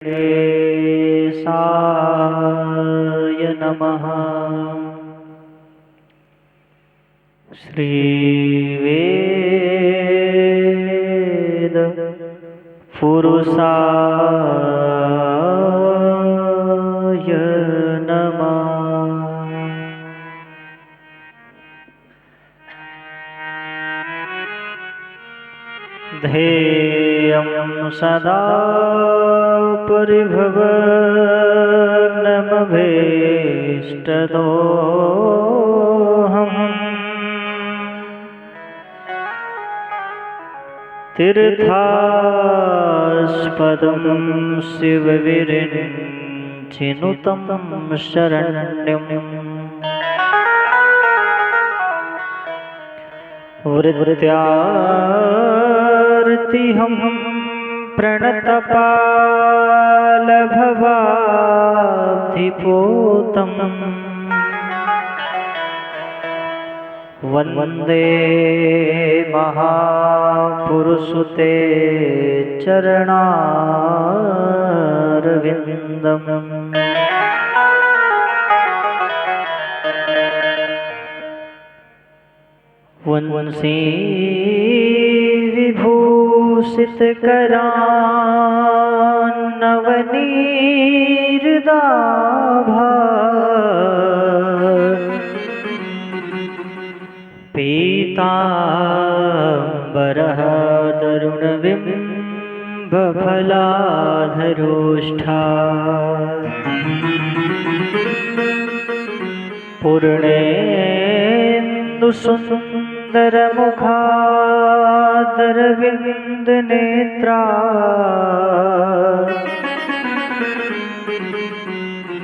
ऋषिकेशाय नमः। श्रीवेद पुरुषाय नमः। ध्येयं सदा परिभवग्नमभीष्टदोहम् तीर्थास्पदं शिवविरिञ्चिनुतं शरण्यम् वृत्यार्तिहं प्रणतपालभवाब्धिपूतं वन्दे महापुरुषुते चरणारविन्दम्। वंशी विभूषितकरान्नवनीर्दाभा पीताम्बरः तरुणबिम्बफलाधरोष्ठा पूर्णेन्दुसुन्दरमुखादरविन्दनेत्रा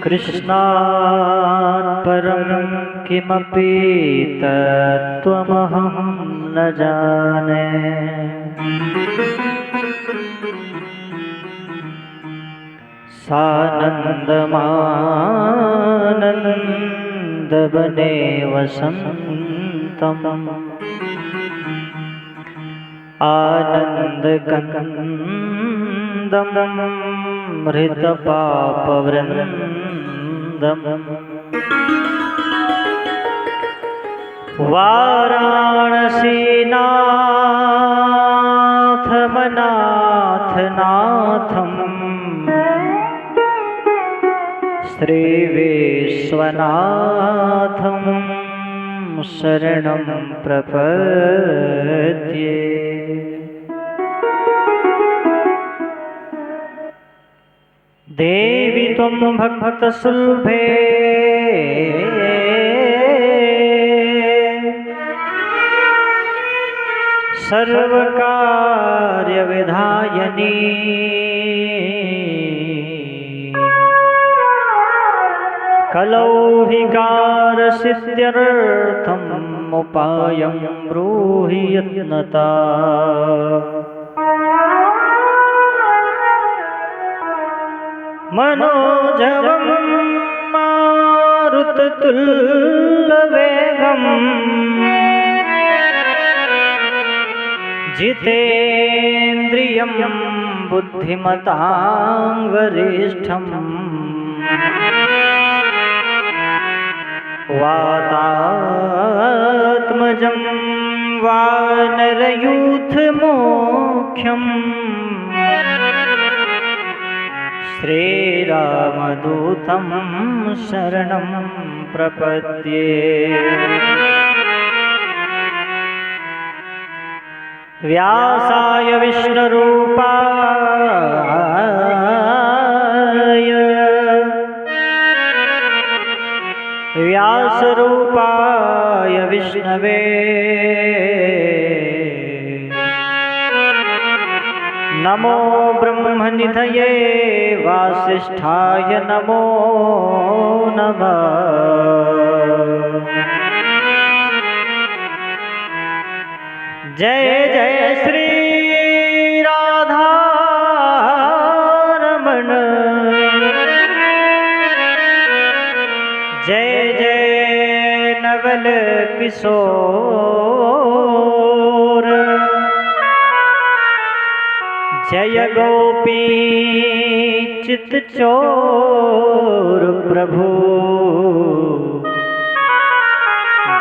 कृष्णात् परं किमपि तत्त्वमहं न जाने। सानन्दमानन्दवने वसन्तम् आनन्दकन्दं हृतपापवृन्दम् वाराणसीनाथमनाथनाथम् श्रीविश्वनाथं शरणं प्रपद्ये। देवी त्वं भक्तसुलभे सर्वकार्यविधायिनी कलौहिकारसिद्ध्यर्थम् उपायं ब्रूहि यत्नता। मनोजवं मारुततुल्यवेगम् जितेन्द्रियं बुद्धिमतां वरिष्ठम् वातात्मजं वानरयूथमोख्यम् श्रीरामदूतं शरणं प्रपद्ये। व्यासाय विष्णुरूपाय व्यासरूपाय विष्णवे नमो ब्रह्मनिधये वासिष्ठाय नमो नमः। जय जय श्री राधा रमण, जय जय नवल किशोर, जय गोपी चित चोर प्रभु,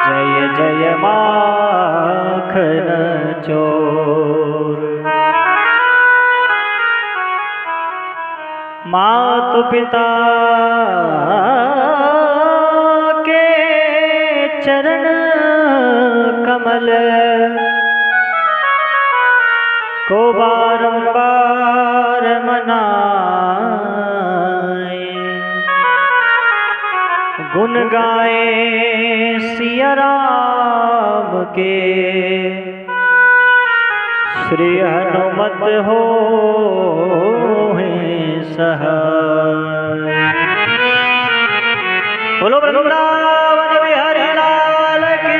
जय जय माखन चोर। मातु पिता के चरण कमल को बारंबार मनाए, गुन गाए सिया राम के, श्री हनुमत हो सहाय। बोलो वृंदावन बिहारी लाल की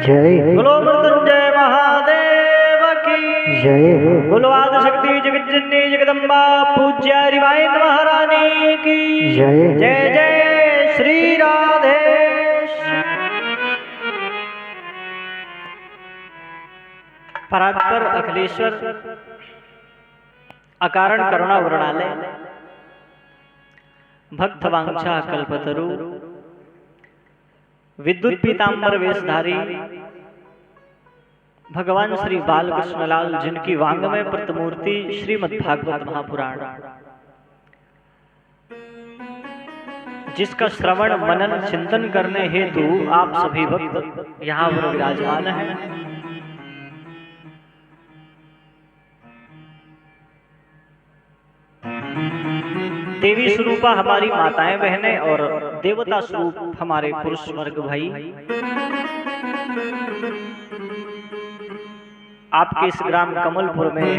जय, बोलो मृत्युंजय महादेव की जय, बोलो आदिशक्ति जगत जननी जगदम्बा पूज्य रिवाइन महारानी की जय। जय जय श्री राधे। परात्पर अखिलेश्वर अकारण करुणा वृणालय भक्त वांछा कल्पतरु विद्युत पीतांबर वेशधारी भगवान श्री बालकृष्णलाल, जिनकी वांगमय प्रतिमूर्ति श्रीमद्भागवत महापुराण, जिसका श्रवण मनन चिंतन करने हेतु आप सभी भक्त यहाँ पर विराजमान हैं। देवी स्वरूपा हमारी माताएं बहनें और देवता स्वरूप हमारे पुरुष वर्ग भाई, आपके इस ग्राम कमलपुर में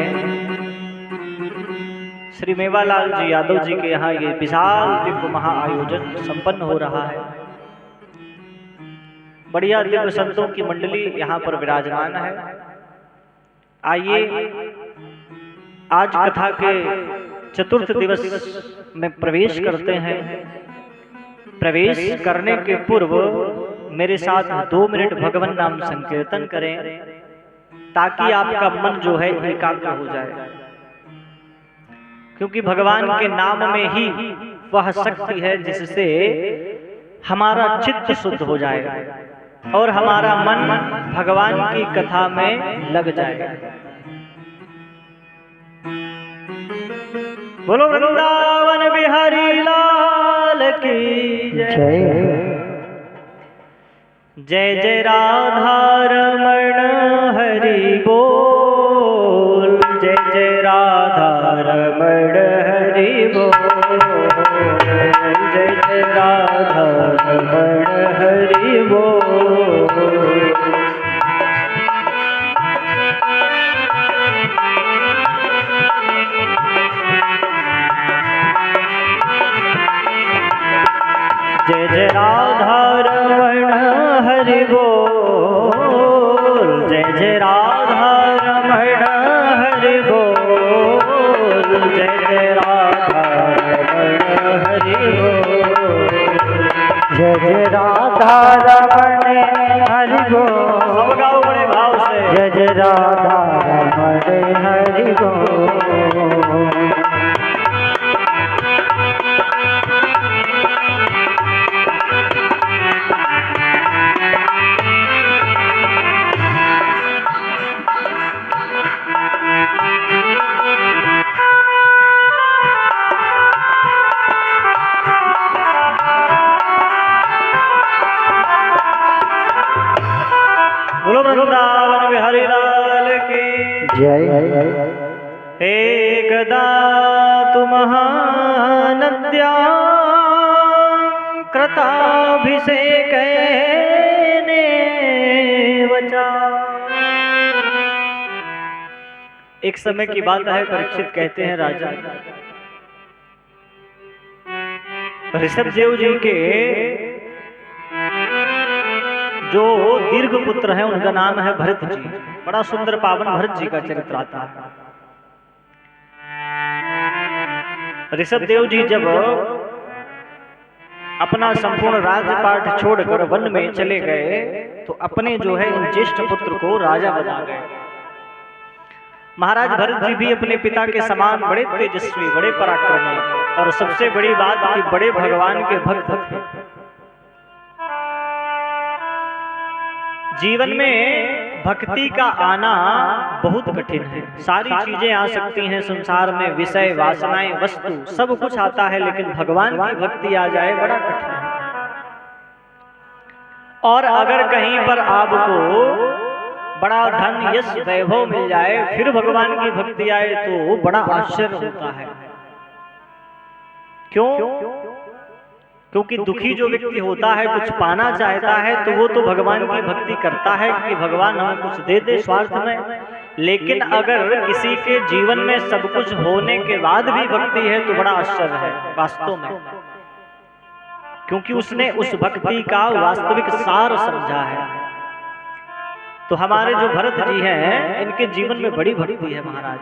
श्री मेवालाल जी यादव जी के यहाँ ये विशाल दिव्य महाआयोजन संपन्न हो रहा है। बढ़िया दिव्य संतों की मंडली यहाँ पर विराजमान है। आइए आज कथा के चतुर्थ दिवस में प्रवेश करते हैं। प्रवेश करने के पूर्व मेरे साथ 2 मिनट भगवान नाम संकीर्तन करें, ताकि आपका मन जो है एकाग्र हो जाए, क्योंकि भगवान के नाम में ही वह शक्ति है जिससे हमारा चित्त शुद्ध हो जाएगा और हमारा मन भगवान की कथा में लग जाएगा। बोलो वृंदावन बिहारी लाल की जय। जय जय राधा रमण हरि बोल, जय जय राधा रमण हरि बोल, जय जय राधा रमण हरि बोल। जय जय राधा रमण हरि बोल, जय जय राधा रमण हरि बोल, जय जय राधा रमण हरि बोल, जय जय राधा रमण हरि बोल। सब गाओ बड़े भाव से। जय जय राधा रमण हरि बोल। बोलो वृंदावन बिहारी लाल की जय। एकदा तु महानद्या कृताभिषेकेने वचा। एक समय की बात है, परीक्षित कहते हैं राजा ऋषभदेव जी के जो दीर्घ पुत्र हैं उनका नाम है भरत जी। बड़ा सुंदर पावन भरत जी का चरित्र आता है। ऋषभदेव जी जब अपना संपूर्ण राजपाट छोड़कर वन में चले गए तो अपने जो है उन ज्येष्ठ पुत्र को राजा बना गए। महाराज भरत जी भी अपने पिता के समान बड़े तेजस्वी, बड़े पराक्रमी और सबसे बड़ी बात कि बड़े भगवान के भक्त थे। जीवन में भक्ति का आना बहुत कठिन है। सारी चीजें आ सकती हैं संसार में, विषय, वासनाएं, वस्तु, सब कुछ आता है, लेकिन भगवान की भक्ति आ जाए बड़ा कठिन है। और अगर कहीं पर आपको बड़ा धन, यश, वैभव मिल जाए, फिर भगवान की भक्ति आए तो बड़ा आश्चर्य होता है। क्यों? क्योंकि दुखी जो व्यक्ति होता है, कुछ पाना चाहता है, तो वो तो भगवान की भक्ति करता है कि भगवान हमें कुछ दे दे स्वार्थ में। लेकिन अगर किसी के जीवन में सब कुछ होने के बाद भी भक्ति है तो बड़ा आश्चर्य है वास्तव में, क्योंकि उसने उस भक्ति का वास्तविक सार समझा है। तो हमारे जो भरत जी हैं, इनके जीवन में बड़ी भक्ति है महाराज।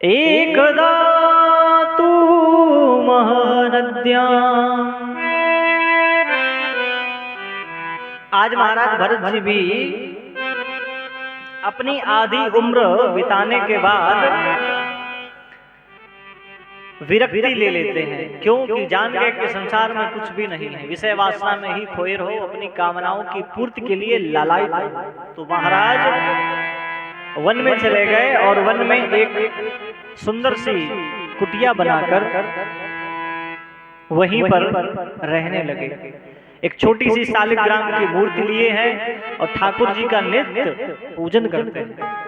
एकदा तू महानद्यां, आज महाराज भरत जी भी अपनी आधी उम्र बिताने के बाद विरक्ति ले लेते हैं। क्योंकि जान गए कि संसार में कुछ भी नहीं है, विषय वासना में ही खोए रहो, अपनी कामनाओं की पूर्ति के लिए लालायित हो। तो महाराज वन में चले गए और वन में एक सुंदर सी कुटिया बनाकर वहीं पर रहने लगे। एक छोटी सी शालिग्राम की मूर्ति लिए हैं और ठाकुर जी का नित्य पूजन करते हैं।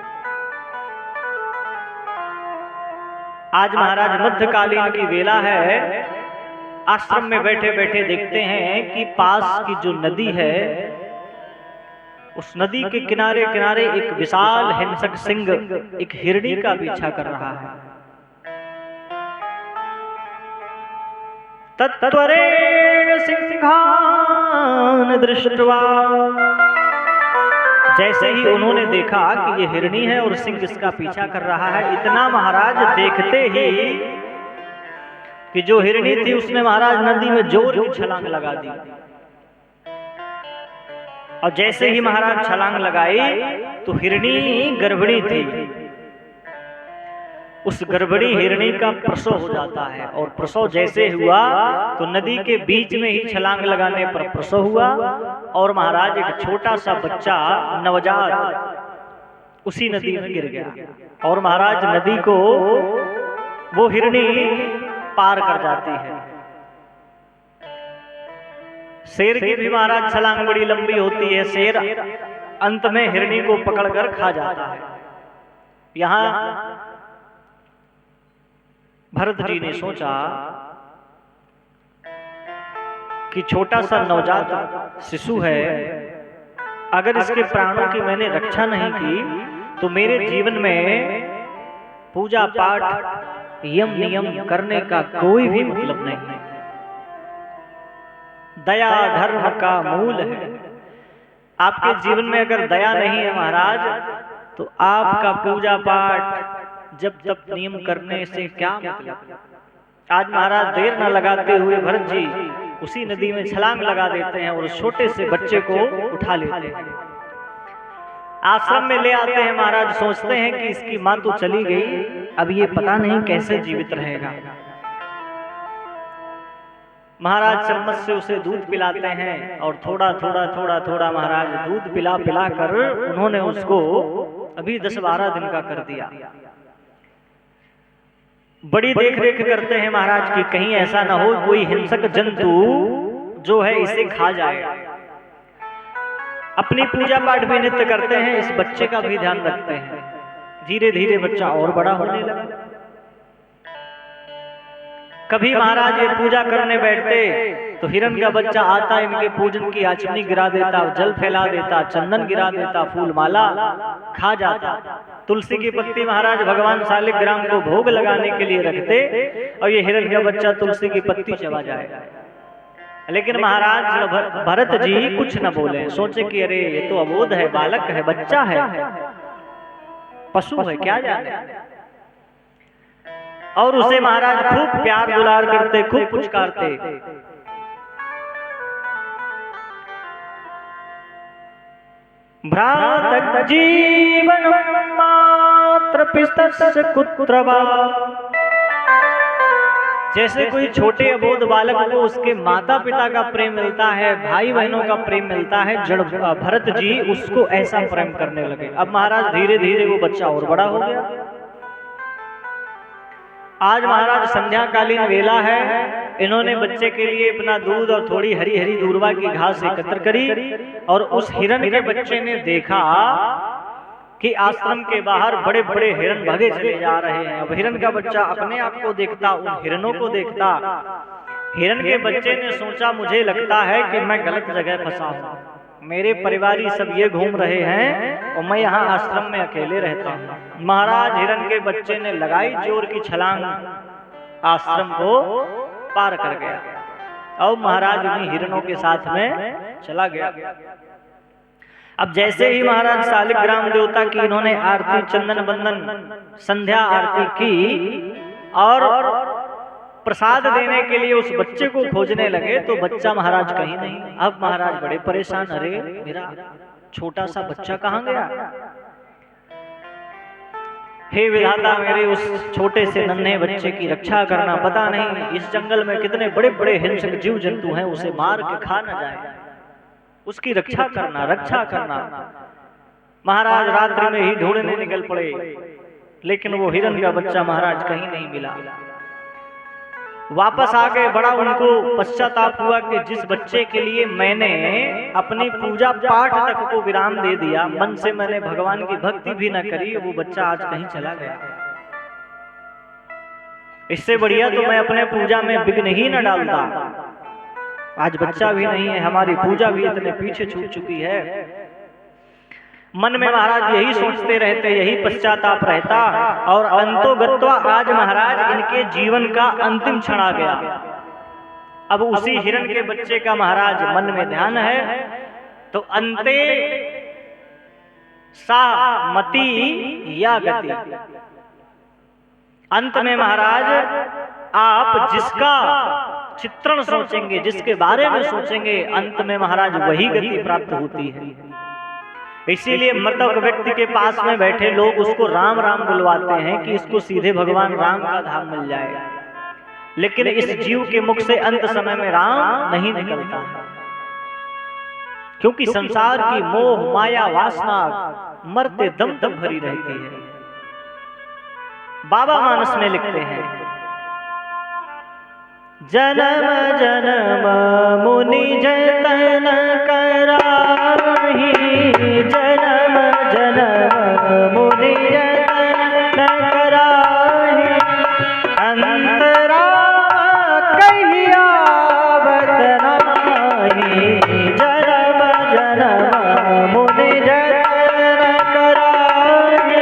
आज महाराज मध्यकालीन की वेला है, आश्रम में बैठे बैठे देखते हैं कि पास की जो नदी है, उस नदी के किनारे किनारे एक विशाल हिंसक सिंह एक हिरणी का पीछा कर रहा है। तत्त्वरेण सिंहान दृष्ट्वा, जैसे ही उन्होंने देखा कि ये हिरणी है और सिंह इसका पीछा कर रहा है, इतना महाराज देखते ही कि जो हिरणी थी उसने महाराज नदी में जोर की छलांग लगा दी। और जैसे ही महाराज छलांग लगाई तो हिरणी गर्भिणी थी। उस गर्भिणी हिरणी का प्रसव हो जाता है और प्रसव जैसे हुआ तो नदी के बीच में ही छलांग लगाने पर प्रसव हुआ और महाराज एक छोटा सा बच्चा नवजात उसी नदी में गिर गया। और महाराज नदी को वो हिरणी पार कर जाती है। शेर की भी महाराज छलांग बड़ी लंबी होती है, शेर अंत में हिरणी को पकड़कर खा जाता है। यहाँ भरत जी ने सोचा कि छोटा सा नवजात शिशु है, अगर इसके प्राणों की मैंने रक्षा नहीं की तो मेरे जीवन में पूजा पाठ यम नियम करने का कोई भी मतलब नहीं। दया धर्म का मूल है। आपके जीवन में अगर दया नहीं है महाराज तो आपका पूजा पाठ जब तक नियम करने से क्या मतलब। आज महाराज देर न लगाते हुए भरत जी उसी नदी में छलांग लगा देते हैं और उस छोटे से बच्चे को उठा लेते हैं, आश्रम में ले आते हैं। महाराज सोचते हैं कि इसकी माँ तो चली गई, अब ये पता नहीं कैसे जीवित रहेगा। महाराज चम्मच से उसे दूध पिलाते हैं और थोड़ा थोड़ा थोड़ा थोड़ा महाराज दूध पिला पिला कर उन्होंने उसको अभी 10-12 दिन का कर दिया। बड़ी देख रेख करते हैं महाराज की कहीं ऐसा ना हो कोई हिंसक जंतु जो है इसे खा जाए। अपनी पूजा पाठ भी नित्य करते हैं, इस बच्चे का भी ध्यान रखते हैं। धीरे धीरे बच्चा और बड़ा होने लगा। कभी महाराज ये पूजा करने बैठते तो हिरण का बच्चा आता, इनके पूजन की आचमनी गिरा देता, जल फैला देता, चंदन गिरा देता, फूल माला खा जाता। तुलसी की पत्ती महाराज भगवान शालिग्राम को भोग लगाने के लिए रखते और ये हिरण का बच्चा तुलसी की पत्ती चबा जाएगा। लेकिन महाराज भरत जी कुछ न बोले, सोचे कि अरे ये तो अबोध है, बालक है, बच्चा है, पशु है, क्या जाने। और उसे महाराज खूब प्यार दुलार करते, खूब पुचकारते। भ्रातक जीवन मात्र पितस्य कुत्र वा। जैसे कोई छोटे अबोध बालक को उसके माता पिता का प्रेम मिलता है, भाई बहनों का प्रेम मिलता है, जड़ भरत जी उसको ऐसा प्रेम करने लगे। अब महाराज धीरे धीरे वो बच्चा और बड़ा हो गया। आज महाराज संध्याकालीन वेला है, इन्होंने बच्चे के लिए अपना दूध और थोड़ी हरी हरी दूर्वा की घास एकत्र करी और उस हिरण के बच्चे ने देखा कि आश्रम के बाहर बड़े बड़े हिरण भागे चले जा रहे हैं। अब हिरण का बच्चा अपने आप को देखता, उन हिरणों को देखता। हिरण के बच्चे ने सोचा मुझे लगता है कि मैं गलत जगह फंसा हूँ, मेरे परिवारी सब ये घूम रहे हैं और मैं यहाँ आश्रम में अकेले रहता हूँ। महाराज हिरण के बच्चे ने लगाई जोर की छलांग, आश्रम को पार कर गया और महाराज उन्हीं हिरणों के साथ में चला गया। अब जैसे ही महाराज शालिग्राम देवता की इन्होंने आरती चंदन बंदन संध्या आरती की और प्रसाद देने के लिए उस बच्चे को खोजने लगे तो बच्चा महाराज कहीं नहीं। अब महाराज बड़े परेशान, अरे मेरा छोटा सा बच्चा कहाँ गया। हे विधाता, मेरे उस छोटे से नन्हे बच्चे की रक्षा करना। पता नहीं इस जंगल में कितने बड़े बड़े हिंसक जीव जंतु हैं, उसे मार के खा न जाए, उसकी रक्षा करना, रक्षा करना। महाराज रात्रि में ही ढूंढने निकल पड़े, लेकिन वो हिरण का बच्चा महाराज कहीं नहीं मिला। वापस आ गए, बड़ा उनको पश्चाताप हुआ कि जिस बच्चे के लिए मैंने अपनी पूजा पाठ तक को विराम दे दिया, मन से मैंने भगवान की भक्ति भी न करी, वो बच्चा आज कहीं चला गया। इससे बढ़िया तो मैं अपने पूजा में विघ्न ही न डालता। आज बच्चा भी नहीं है, हमारी पूजा भी इतने पीछे छूट चुकी है। मन में महाराज यही सोचते रहते, यही पश्चाताप रहता और अंतोगत्वा आज महाराज इनके जीवन का अंतिम क्षण आ गया। अब उसी हिरण के बच्चे का महाराज मन में ध्यान है, तो अंते सा मति या गति। अंत में महाराज आप जिसका चित्रण सोचेंगे, जिसके बारे में सोचेंगे, अंत में महाराज वही गति प्राप्त होती है। इसीलिए मृतक व्यक्ति के पास में बैठे लोग उसको राम राम बुलवाते हैं कि इसको सीधे भगवान राम का धाम मिल जाए, लेकिन इस जीव के मुख से अंत समय में राम नहीं निकलता है, क्योंकि संसार की मोह माया वासना मरते दम तक भरी रहती है। बाबा मानस में लिखते हैं, जन्म जन्म मुनि जतन कराही, जन्म जन्म मुनि जतन कराही, अंतरा कहिया बतनाही, जन्म जन्म मुनि जतन कराही।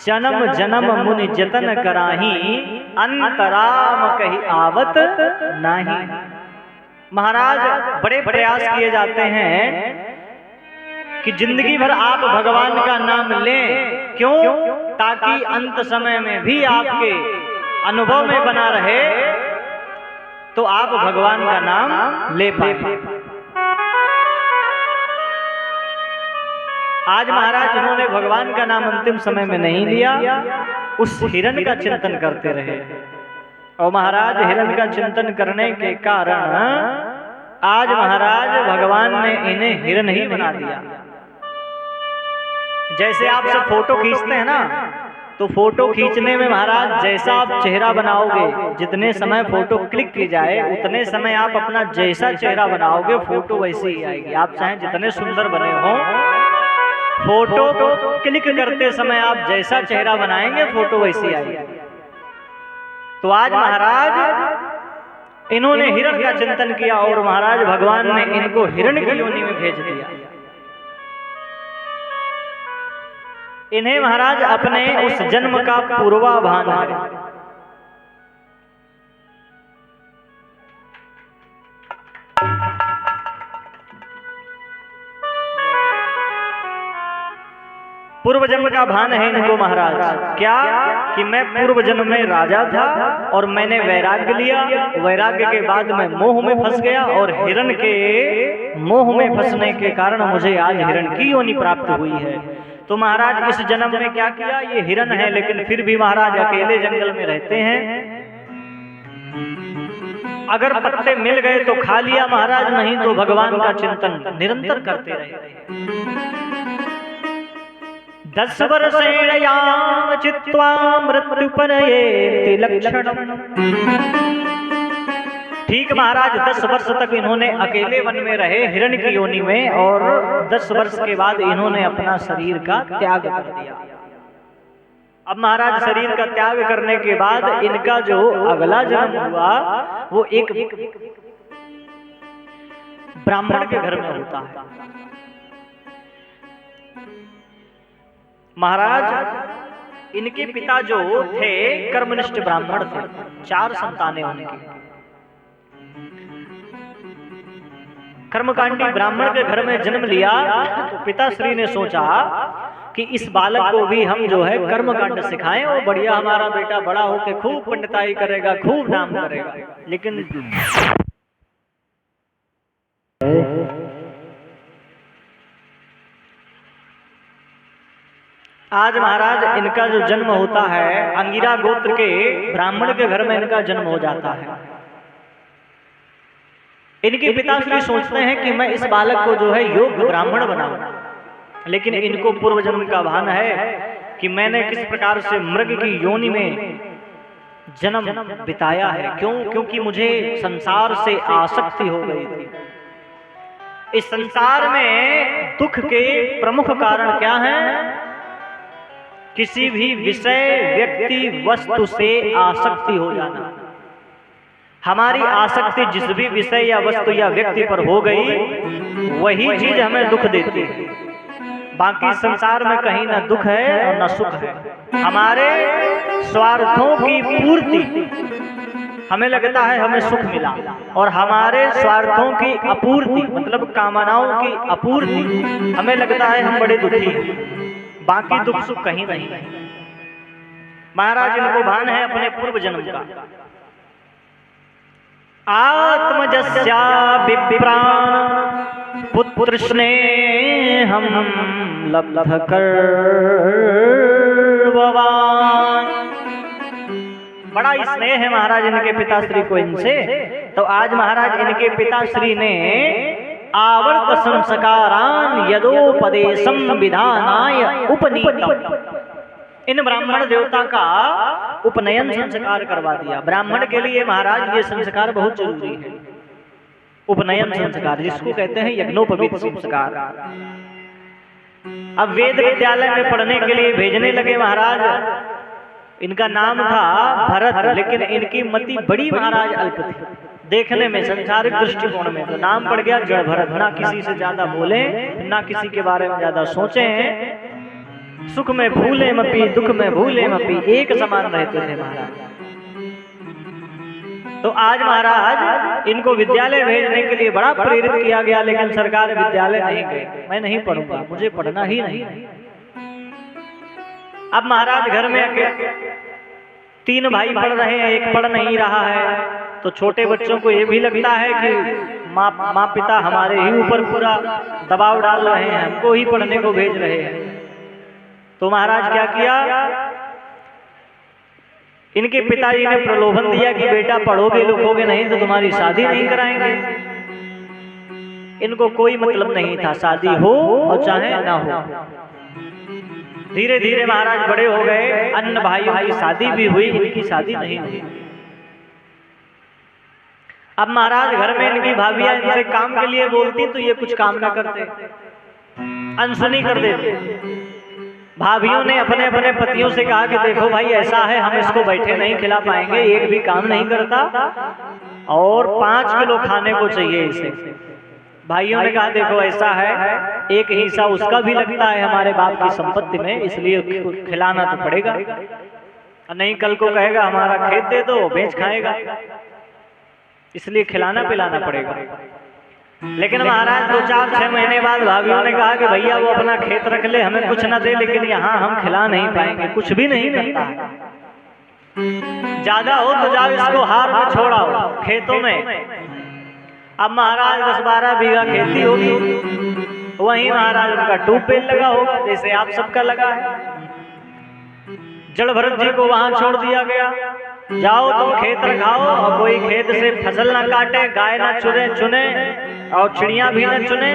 जन्म जन्म मुनि जतन कराही, अंतराम कही आवत नाही। महाराज बड़े प्रयास किए जाते हैं कि जिंदगी भर आप भगवान का नाम लें, क्यों? ताकि अंत समय में भी आपके अनुभव में बना रहे, तो आप भगवान का नाम ले पाए। आज महाराज उन्होंने भगवान का नाम अंतिम समय में नहीं लिया, उस हिरण का चिंतन करते रहे। और महाराज हिरण का चिंतन करने के कारण आज महाराज भगवान ने इन्हें हिरण ही बना दिया। जैसे आप सब फोटो खींचते हैं ना, तो फोटो खींचने में महाराज जैसा आप चेहरा बनाओगे, जितने समय फोटो क्लिक की जाए उतने समय आप अपना जैसा चेहरा बनाओगे फोटो वैसी ही आएगी। आप चाहे जितने सुंदर बने हो, फोटो क्लिक करते समय आप जैसा चेहरा बनाएंगे फोटो वैसी आएगी। तो आज महाराज इन्होंने हिरण का चिंतन किया और महाराज भगवान ने इनको हिरण की योनि में भेज दिया। इन्हें महाराज अपने उस जन्म का पूर्वाभान है। पूर्व जन्म का भान है इनको महाराज, क्या कि मैं पूर्व जन्म में राजा था और मैंने वैराग्य लिया, वैराग्य के बाद मैं मोह में फंस गया और हिरण के मोह में फंसने के कारण मुझे आज हिरण की योनि प्राप्त हुई है। तो महाराज इस जन्म में क्या किया, ये हिरण है लेकिन फिर भी महाराज अकेले जंगल में रहते हैं। अगर पत्ते मिल गए तो खा लिया महाराज, नहीं तो भगवान का चिंतन निरंतर करते रहते। 10 वर्षेण याम चित्वा मृत्यु परयेति लक्षणम्। ठीक महाराज 10 वर्ष तक इन्होंने अकेले वन में रहे हिरण की योनि में, और 10 वर्ष के बाद इन्होंने अपना शरीर का त्याग कर दिया। अब महाराज शरीर का त्याग करने के बाद इनका जो अगला जन्म हुआ वो एक ब्राह्मण के घर में होता है। महाराज इनके पिता जो थे कर्मनिष्ठ ब्राह्मण थे, 4 संतानें उनकी। कर्मकांडी ब्राह्मण के घर में जन्म लिया तो पिताश्री ने सोचा कि इस बालक को भी हम जो है कर्मकांड सिखाएं और बढ़िया हमारा बेटा बड़ा होकर खूब पंडिताई करेगा, खूब नाम करेगा। लेकिन आज महाराज इनका जो जन्म होता है, अंगिरा गोत्र के ब्राह्मण के घर में इनका जन्म हो जाता है। इनके पिताश्री सोचते हैं कि मैं इस बालक को जो है योग्य ब्राह्मण बनाऊं, लेकिन इनको पूर्व जन्म का भान है कि मैंने किस प्रकार से मृग की योनि में जन्म बिताया है। क्योंकि मुझे संसार से आसक्ति हो गई थी। इस संसार में दुख के प्रमुख कारण क्या हैं? किसी भी विषय, व्यक्ति, वस्तु से आसक्ति हो जाना। हमारी आसक्ति जिस भी विषय या वस्तु या व्यक्ति पर हो गई वही चीज हमें दुख देती है। बाकी संसार में कहीं ना दुख है और ना सुख है। हमारे स्वार्थों की पूर्ति, हमें लगता है हमें सुख मिला, और हमारे स्वार्थों की अपूर्ति मतलब कामनाओं की अपूर्ति हमें लगता है हम बड़े दुखी हैं। बाकी दुख सुख कहीं नहीं। महाराज इनको भान है अपने पूर्व जन्म का। आत्मजस्या विप्राण पुत्र स्नेहम लब्ध कर्ववान। बड़ा स्नेह है महाराज इनके पिताश्री को इनसे। तो आज महाराज इनके पिताश्री ने आवर्त संस्कारान यदोपदेशम विधानाय उपनीतम, इन ब्राह्मण देवता का उपनयन संस्कार करवा दिया। ब्राह्मण के लिए महाराज ये संस्कार बहुत जरूरी है। उपनयन संस्कार जिसको कहते हैं यज्ञोपवीत संस्कार। अब वेद विद्यालय में पढ़ने के लिए भेजने लगे महाराज। इनका नाम था भरत, लेकिन इनकी मति बड़ी महाराज अल्प थी देखने में, संसारिक दृष्टिकोण में। तो नाम पड़ गया जड़ भरत। ना किसी से ज्यादा बोले, ना किसी के बारे में ज्यादा सोचे हैं। सुख में भूले मपी, दुख में भूले मपी, एक समान रहते थे महाराज। तो आज महाराज इनको विद्यालय भेजने के लिए बड़ा प्रेरित किया गया, लेकिन सरकार विद्यालय नहीं गए। मैं नहीं पढ़ूंगा, मुझे पढ़ना ही नहीं। अब महाराज घर में 3 भाई पढ़ रहे हैं, एक पढ़ नहीं रहा है। तो छोटे बच्चों को ये भी लगता है कि माँ पिता हमारे ही ऊपर पूरा दबाव डाल रहे हैं, हमको ही पढ़ने को भेज रहे हैं। तो महाराज क्या किया, इनके पिताजी ने प्रलोभन दिया कि बेटा पढ़ोगे लिखोगे नहीं तो तुम्हारी शादी नहीं कराएंगे। इनको कोई मतलब नहीं था शादी हो और चाहे ना हो। धीरे धीरे महाराज बड़े हो गए, अन्य भाइयों की शादी भी हुई, इनकी शादी नहीं हुई। अब महाराज घर में इनकी भाभियां इनसे काम के लिए बोलती तो ये कुछ काम ना करते, अनसुनी कर देते। भाभियों ने अपने अपने पतियों से कहा कि देखो भाई ऐसा है, हम इसको बैठे नहीं खिला पाएंगे, एक भी काम नहीं करता और 5 किलो खाने को चाहिए इसे। भाइयों ने कहा देखो ऐसा है, एक हिस्सा उसका भी लगता है हमारे बाप की संपत्ति में, इसलिए खिलाना तो पड़ेगा, नहीं कल को कहेगा हमारा खेत दे दो, बेच खाएगा, इसलिए खिलाना पिलाना पड़ेगा। लेकिन महाराज 2-4-6 महीने बाद भाभियों ने कहा कि भैया वो अपना खेत रख ले, हमें कुछ न दे, लेकिन यहाँ हम खिला नहीं पाएंगे, कुछ भी नहीं करता है, ज्यादा हो तो जाओ इसको हार में छोड़ाओ खेतों में। अब महाराज 10-12 बीघा खेती होगी, वहीं महाराज उनका ट्यूबवेल लगा होगा जैसे आप सबका लगा है। जड़ भरत जी को वहां छोड़ दिया गया, जाओ तुम खेत रखाओ और कोई खेत से फसल ना काटे, गाय ना चुने और चिड़िया भी ना चुने,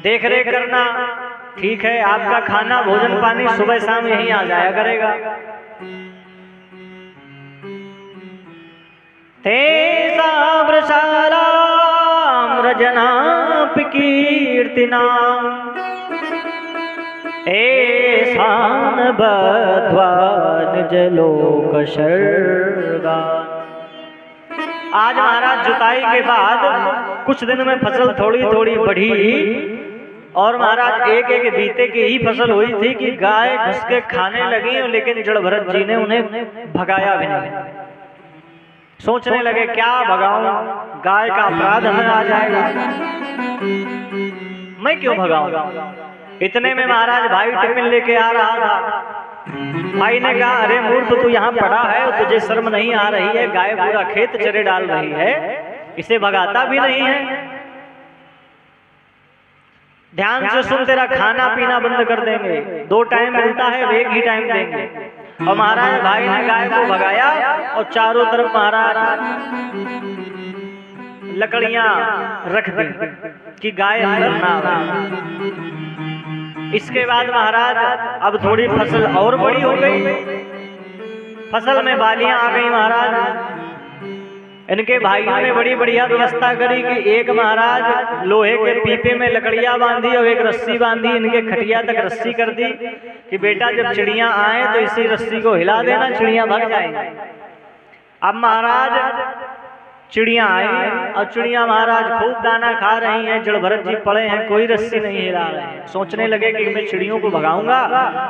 देख रेख करना, ठीक है आपका खाना भोजन पानी सुबह शाम यहीं आ जाया करेगा। तेसा वृषालाम रजनाप कीर्तिनाम ऐसान बध्वान जलोक शर्गा। आज महाराज जुताई के बाद कुछ दिन में फसल थोड़ी थोड़ी बढ़ी और महाराज एक एक बीते की ही फसल हुई थी कि गाय घुस के खाने लगी, लेकिन जड़ भरत जी ने उन्हें भगाया भी नहीं। सोचने लगे क्या भगाऊं, गाय का अपराध हमें आ जाएगा, मैं क्यों भगाऊं। इतने में महाराज भाई टिफिन लेके आ रहा था। भाई ने कहा अरे मूर्ख तू यहाँ पड़ा है और तुझे शर्म नहीं आ रही है, गाय पूरा खेत चरे डाल रही है, इसे भगाता भी नहीं है। ध्यान से सुन, तेरा खाना पीना बंद कर देंगे, 2 टाइम मिलता है, एक ही टाइम देंगे। और महाराज भाई ने गाय को भगाया और चारों तरफ महाराज लकड़ियां रख दी कि गाय अंदर ना आए। इसके बाद महाराज अब थोड़ी फसल और बड़ी हो गई, फसल में बालियां आ गई। महाराज इनके भाइयों ने बड़ी बढ़िया व्यवस्था करी कि एक महाराज लोहे के पीपे में लकड़ियां बांधी और एक रस्सी बांधी, इनके खटिया तक रस्सी कर दी कि बेटा जब चिड़ियां आए तो इसी रस्सी को हिला देना, चिड़ियां भाग जाएंगी। अब महाराज चिड़ियां आई और चिड़ियां महाराज खूब दाना खा रही हैं, जड़ भरत जी पड़े हैं, कोई रस्सी नहीं हिला रहे हैं। सोचने लगे कि मैं चिड़ियों को भगाऊंगा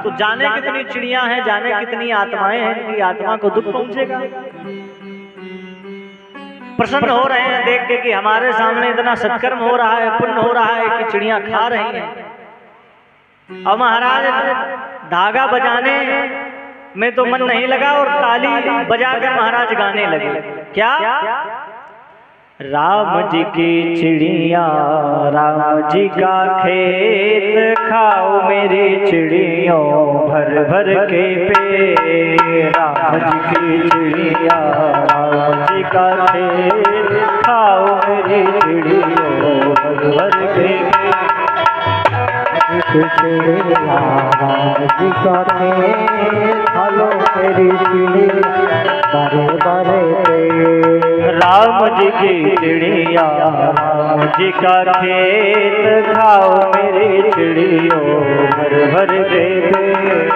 तो जाने कितनी चिड़ियां हैं, जाने कितनी आत्माएं हैं, इनकी आत्मा को दुख पहुंचेगा। प्रसन्न हो रहे हैं देख के कि हमारे सामने इतना सत्कर्म हो रहा है, पुण्य हो रहा है कि चिड़ियां खा रही हैं। और महाराज धागा बजाने में तो मन नहीं लगा और ताली बजा कर महाराज गाने लगे। क्या? राम जी की चिड़िया, राम जी का खेत, खाओ मेरी चिड़ियों भर भर के पेट। राम जी की चिड़िया, राम जी का खेत, खाओ मेरी चिड़ियों भर भर के पेट। चिड़िया राम जी का खेत, खाओ मेरी चिड़िया बारे बारे पेट। राम जी की चिड़िया, राम जी का खेत, खाओ मेरी चिड़ियों भर भर के पेट।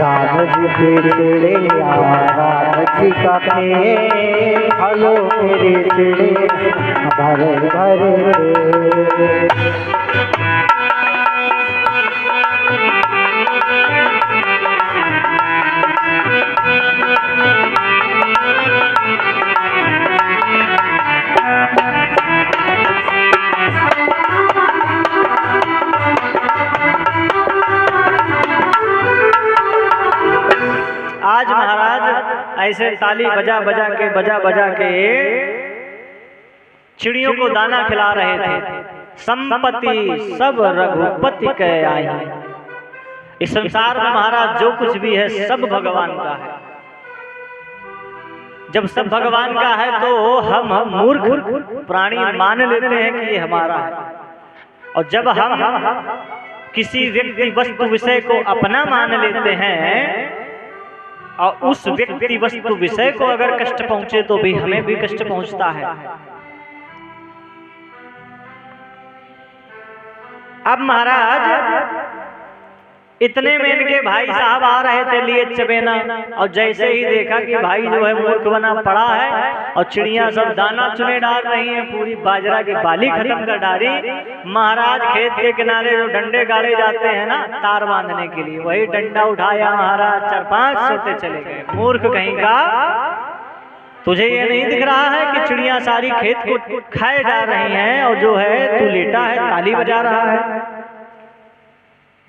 राम जी की चिड़िया, राम जी का खेत, खाओ मेरी चिड़िया भर भर के। आज महाराज ऐसे ताली बजा बजा के चिड़ियों को दाना खिला रहे थे। संपत्ति सब रघुपति के आई। इस संसार में महाराज जो कुछ भी है सब भगवान का है। जब सब भगवान का है तो हम मूर्ख प्राणी मान लेते हैं कि ये हमारा है। और जब हम किसी व्यक्ति वस्तु विषय को अपना मान लेते हैं और उस व्यक्ति वस्तु विषय को अगर कष्ट पहुंचे तो भी हमें भी कष्ट पहुंचता है। अब महाराज इतने में इनके भाई साहब आ रहे थे लिए चबेना, और जैसे ही देखा कि भाई जो है मूर्ख बना पड़ा है और चिड़ियां सब दाना चुने डाल रही हैं, पूरी बाजरा की बाली खत्म कर डाली, महाराज खेत के किनारे जो डंडे गाड़े जाते हैं ना तार बांधने के लिए, वही डंडा उठाया महाराज 4-5 सोते चले गए। मूर्ख कहीं का, तुझे ये नहीं दिख रहा है कि चिड़ियां सारी खेत को खाए जा रही हैं और जो है तू लेटा है ताली बजा रहा है?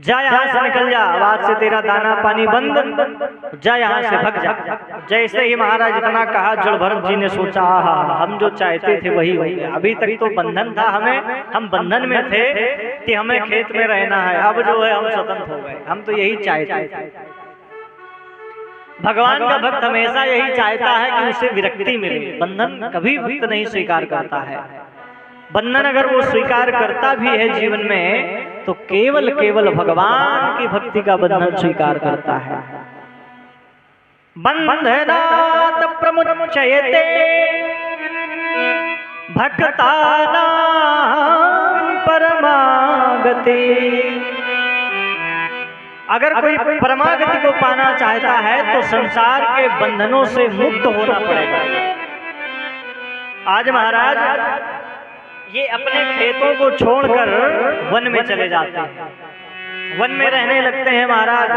जा यहाँ से निकल जा, आवाज से तेरा दाना पानी बंद, जा यहाँ से भग जा। जैसे ही महाराज इतना कहा, जड़भरत जी ने सोचा हम जो चाहते थे वही हो गया। अभी तक तो बंधन था हमें, हम बंधन में थे कि हमें खेत में रहना है, अब जो है हम स्वतंत्र हो गए। हम तो यही चाहते थे। भगवान का भक्त हमेशा यही चाहता है कि उसे विरक्ति मिले। बंधन कभी भक्त नहीं स्वीकार करता है। बंधन अगर वो स्वीकार करता भी है जीवन में तो केवल भगवान की भक्ति का बंधन स्वीकार करता है। बंधनात् प्रमुच्यते भक्तानां परमागति। अगर कोई परमागति को पाना चाहता है तो संसार के बंधनों से मुक्त होना पड़ेगा। आज महाराज ये अपने खेतों को छोड़कर वन में चले जाते हैं, वन में रहने लगते हैं महाराज।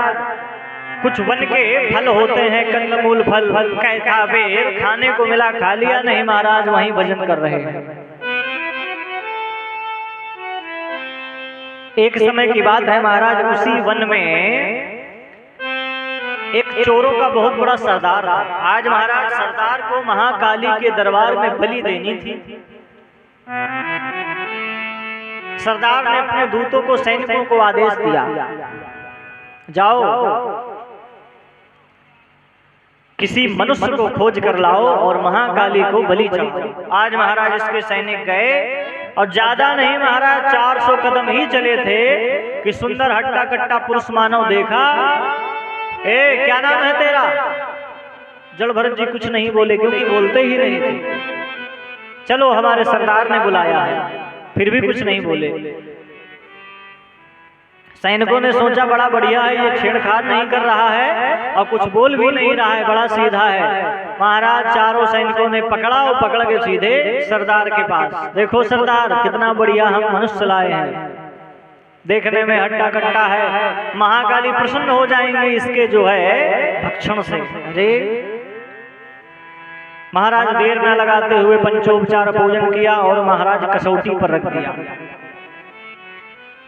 कुछ वन के फल होते हैं, कंदमूल फल, कैथा बेर, खाने को मिला खा लिया, नहीं महाराज वहीं भजन कर रहे हैं। एक समय की बात है महाराज, उसी वन में एक चोरों का बहुत बड़ा सरदार था। आज महाराज सरदार को महाकाली के दरबार में बलि देनी थी। सरदार ने अपने दूतों को, सैनिकों को आदेश दिया, जाओ किसी मनुष्य को खोज कर लाओ और महाकाली को बलि चढ़ाओ। आज महाराज इसके सैनिक गए और ज्यादा नहीं महाराज 400 कदम ही चले थे कि सुंदर हट्टा कट्टा पुरुष मानव देखा। ए क्या नाम है तेरा? जड़भरत जी कुछ नहीं बोले, क्योंकि बोलते ही नहीं थे। चलो हमारे सरदार ने बुलाया है, फिर भी कुछ नहीं बोले। सैनिकों ने सोचा बड़ा बढ़िया है, ये छेड़छाड़ नहीं कर रहा है और कुछ बोल भी नहीं रहा है, बड़ा सीधा है। महाराज चारों सैनिकों ने पकड़ा और पकड़ के सीधे सरदार के पास। देखो सरदार कितना बढ़िया हम मनुष्य लाए हैं, देखने में हट्टा कट्टा है, महाकाली प्रसन्न हो जाएंगे इसके जो है भक्षण से। अरे महाराज देर न लगाते हुए पंचोपचार भोजन किया और महाराज कसौटी पर रख दिया।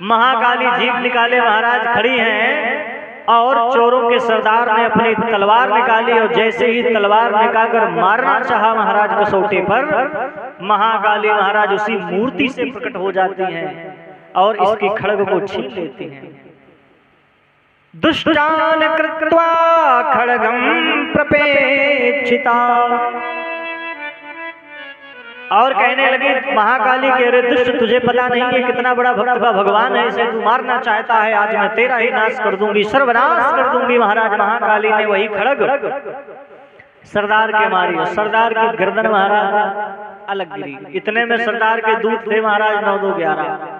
महाकाली जीभ निकाले महाराज खड़ी हैं और चोरों के सरदार ने अपनी तलवार निकाली और जैसे ही तलवार निकालकर मारना चाहा महाराज कसौटी पर, महाकाली महाराज उसी मूर्ति से प्रकट हो जाती हैं और इसकी खड्ग को छीन लेती हैं। दुष्टान कृत्वा खड्गम प्रपेक्षिता, और कहने लगी महाकाली के रे दुष्ट, तुझे पता नहीं है कितना बड़ा भक्त का भगवान है, इसे तू मारना चाहता है, आज मैं तेरा ही नाश कर दूंगी, सर्वनाश कर दूंगी। महाराज महाकाली ने वही खड्ग सरदार के मारी, सरदार की गर्दन महाराज अलग गिरी। इतने में सरदार के दूत थे महाराज 9-2-11।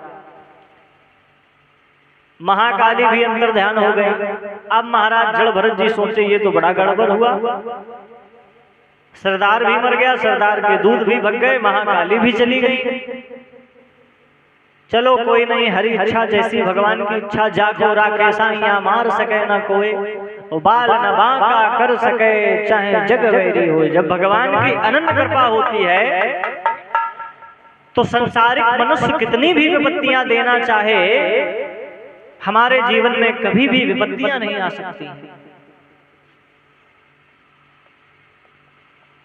महाकाली भी अंदर ध्यान हो गए। अब महाराज जड़भरत जी सोचे ये तो बड़ा गड़बड़ हुआ, सरदार भी मर गया, सरदार के दूध भी भग गए, महाकाली भी चली गई। चलो कोई नहीं, हरी इच्छा जैसी भगवान की इच्छा, जाको राखे साइया मार सके न कोई, बाल न बांका कर सके चाहे जग वैरी हो। जब भगवान की अनंत कृपा होती है तो संसारिक मनुष्य कितनी भी विपत्तियां देना चाहे, हमारे जीवन में कभी भी विपत्तियां नहीं आ सकती।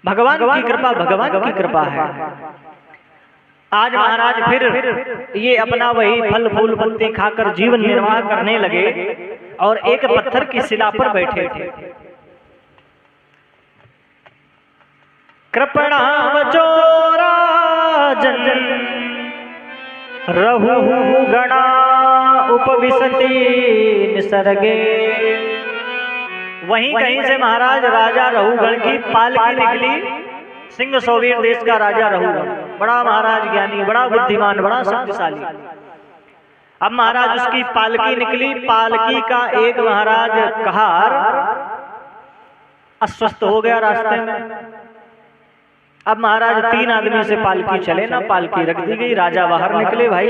भगवान की कृपा, भगवान की कृपा है। आज महाराज फिर ये अपना वही फल फूल पत्ती खाकर जीवन निर्वाह करने लगे और एक पत्थर की शिला पर बैठे थे। कृपणा वचोरा जन रहु गणा उपविशति निसर्गे। वहीं कहीं से महाराज राजा रहुगण की पालकी निकली। सिंह सौवीर देश का राजा रहुगण, बड़ा महाराज ज्ञानी, बड़ा बुद्धिमान, बड़ा शक्तिशाली। अब महाराज उसकी पालकी निकली। पालकी का एक महाराज कहार अस्वस्थ हो गया रास्ते में। अब महाराज 3 आदमी से पालकी चले ना, पालकी रख दी गई। राजा बाहर निकले, भाई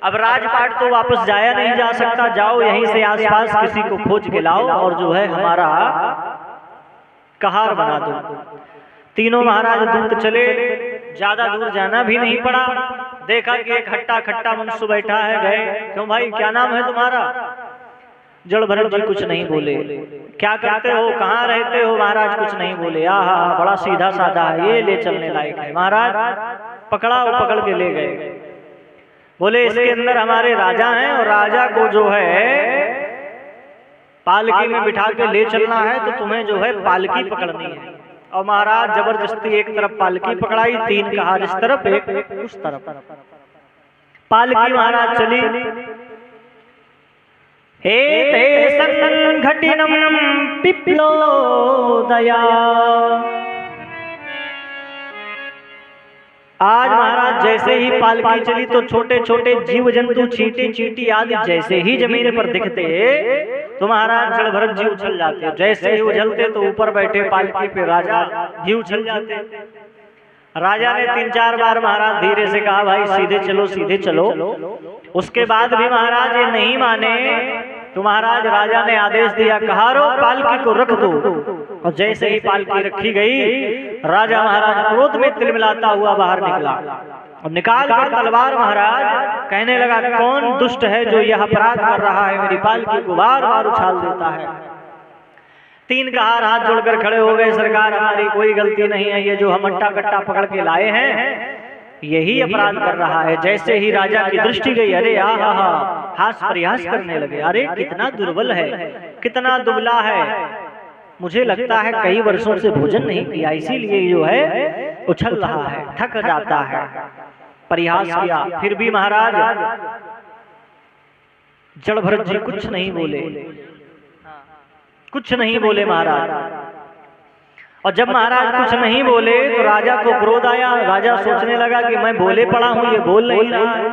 अब राजपाट तो वापस जाया नहीं जा सकता, जाओ यहीं से आसपास किसी को खोज के लाओ और जो है हमारा कहार बना दो। तीनों महाराज दूत चले, ज्यादा दूर जाना भी नहीं पड़ा। देखा कि एक हट्टा खट्टा मनुष्य बैठा है। गए, क्यों भाई क्या नाम है तुम्हारा? जड़भरत जी कुछ नहीं बोले। क्या करते हो, कहाँ रहते हो? महाराज कुछ नहीं बोले। आहा, बड़ा सीधा साधा है, ये ले चलने लायक है। महाराज पकड़ा और पकड़ के ले गए। बोले इसके अंदर हमारे राजा हैं और राजा को जो है पालकी में बिठा के ले चलना है, तो तुम्हें जो है पालकी पकड़नी है। और महाराज जबरदस्ती एक तरफ पालकी पकड़ाई, 3 कहार इस तरफ, एक उस तरफ। पालकी महाराज चली। हे ते संघटिनम पिप्लोदया। आज महाराज जैसे ही पालकी चली तो छोटे छोटे जीव जंतु, चींटी चींटी आदि जैसे ही जमीन पर दिखते तो महाराज जड़भरत जी उछल जाते। जैसे ही उछलते तो ऊपर बैठे पालकी पे राजा जी उछल जाते। राजा ने 3-4 बार महाराज धीरे से कहा, भाई सीधे चलो सीधे चलो। उसके बाद भी महाराज ये नहीं माने तो महाराज राजा ने आदेश दिया, कहारो पालकी को रख दो। और जैसे ही पालकी रखी गई, राजा महाराज क्रोध में तिलमिलाता हुआ बाहर निकला और निकाल कर तलवार महाराज कहने लगा, कौन दुष्ट है जो यह अपराध कर रहा है, मेरी पालकी को बार बार उछाल देता है। 3 कहार हाथ जोड़कर खड़े हो गए, सरकार हमारी कोई गलती नहीं है, ये जो हम अट्टा कट्टा पकड़ के लाए हैं यही अपराध कर रहा है। जैसे ही राजा की दृष्टि गई, अरे आहा, हास प्रयास करने लगे, अरे कितना दुर्बल है, कितना दुबला है, मुझे लगता है कई वर्षों से भोजन नहीं किया, इसीलिए जो है उछल रहा है, थक जाता है। प्रयास किया, फिर भी महाराज जड़भरत जी कुछ नहीं बोले, कुछ नहीं बोले महाराज। और जब महाराज कुछ नहीं बोले तो राजा को क्रोध आया। राजा सोचने लगा कि मैं बोले पड़ा हूं, ये बोल नहीं रहा है।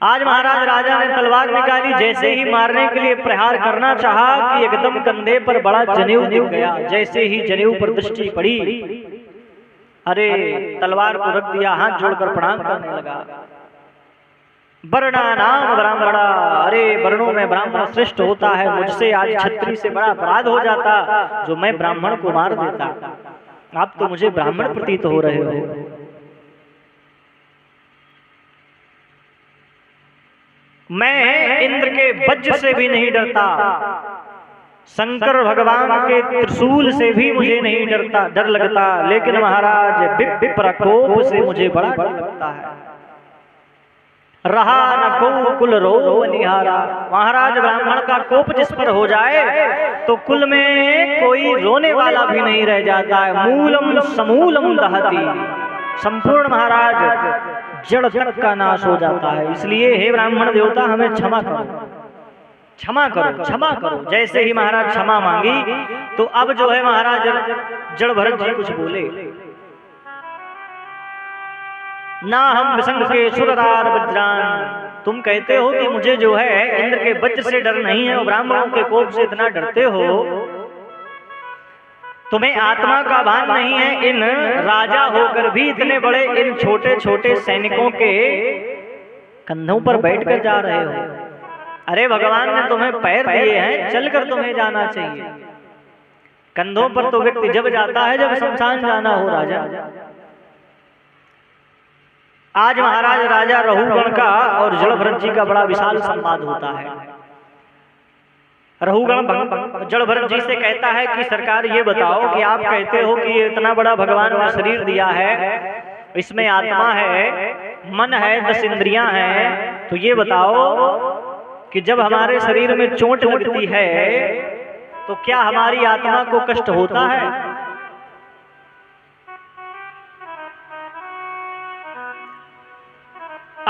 आज महाराज राजा ने तलवार निकाली, जैसे ही मारने के लिए प्रहार करना चाहा कि एकदम कंधे पर बड़ा जनेऊ दिख गया। जैसे ही जनेऊ पर दृष्टि पड़ी, अरे तलवार को रख दिया, हाथ जोड़कर प्रणाम करने लगा। वर्णानाम ब्राह्मणा, अरे वर्णों में ब्राह्मण श्रेष्ठ होता है, मुझसे आज क्षत्रिय से बड़ा अपराध हो जाता जो मैं ब्राह्मण को मार देता। आप तो मुझे ब्राह्मण प्रतीत हो रहे हो। मैं इंद्र के वज्र से भी नहीं डरता, शंकर भगवान के त्रिशूल से भी मुझे नहीं डरता, डर लगता, लेकिन महाराज विप्रकोप से मुझे बड़ा डर लगता है। रहा न को कुल रो निहारा, महाराज ब्राह्मण का कोप जिस पर हो जाए तो कुल में कोई रोने वाला भी नहीं रह जाता है। मूलम समूलम दहती, संपूर्ण महाराज जड़ तक का नाश हो जाता है। इसलिए हे ब्राह्मण देवता हमें क्षमा करो, क्षमा करो, क्षमा करो। जैसे ही महाराज क्षमा मांगी तो अब जो है महाराज जड़भरत जी कुछ बोले, ना हम विसंग के सुररार वज्रान, तुम कहते हो कि मुझे जो है इंद्र के वज्र से डर नहीं है और ब्राह्मणों के कोप से इतना डरते हो, तुम्हें आत्मा का भान नहीं है। इन राजा होकर भी इतने बड़े इन छोटे छोटे सैनिकों के कंधों पर बैठकर जा रहे हो। अरे भगवान ने तुम्हें पैर दिए हैं, चलकर तुम्हें जाना चाहिए। कंधों पर तो व्यक्ति जब जाता है जब शमशान जाना हो। राजा आज महाराज राजा रहुगण का और जड़भरत जी का बड़ा विशाल संवाद होता है। रहुगण जड़भरत जी से कहता है कि सरकार ये बताओ कि आप कहते हो कि ये इतना बड़ा भगवान ने शरीर दिया है, इसमें आत्मा है, मन है, 10 इंद्रियां हैं, तो ये बताओ कि जब हमारे शरीर में चोट लगती है तो क्या हमारी आत्मा को कष्ट होता है?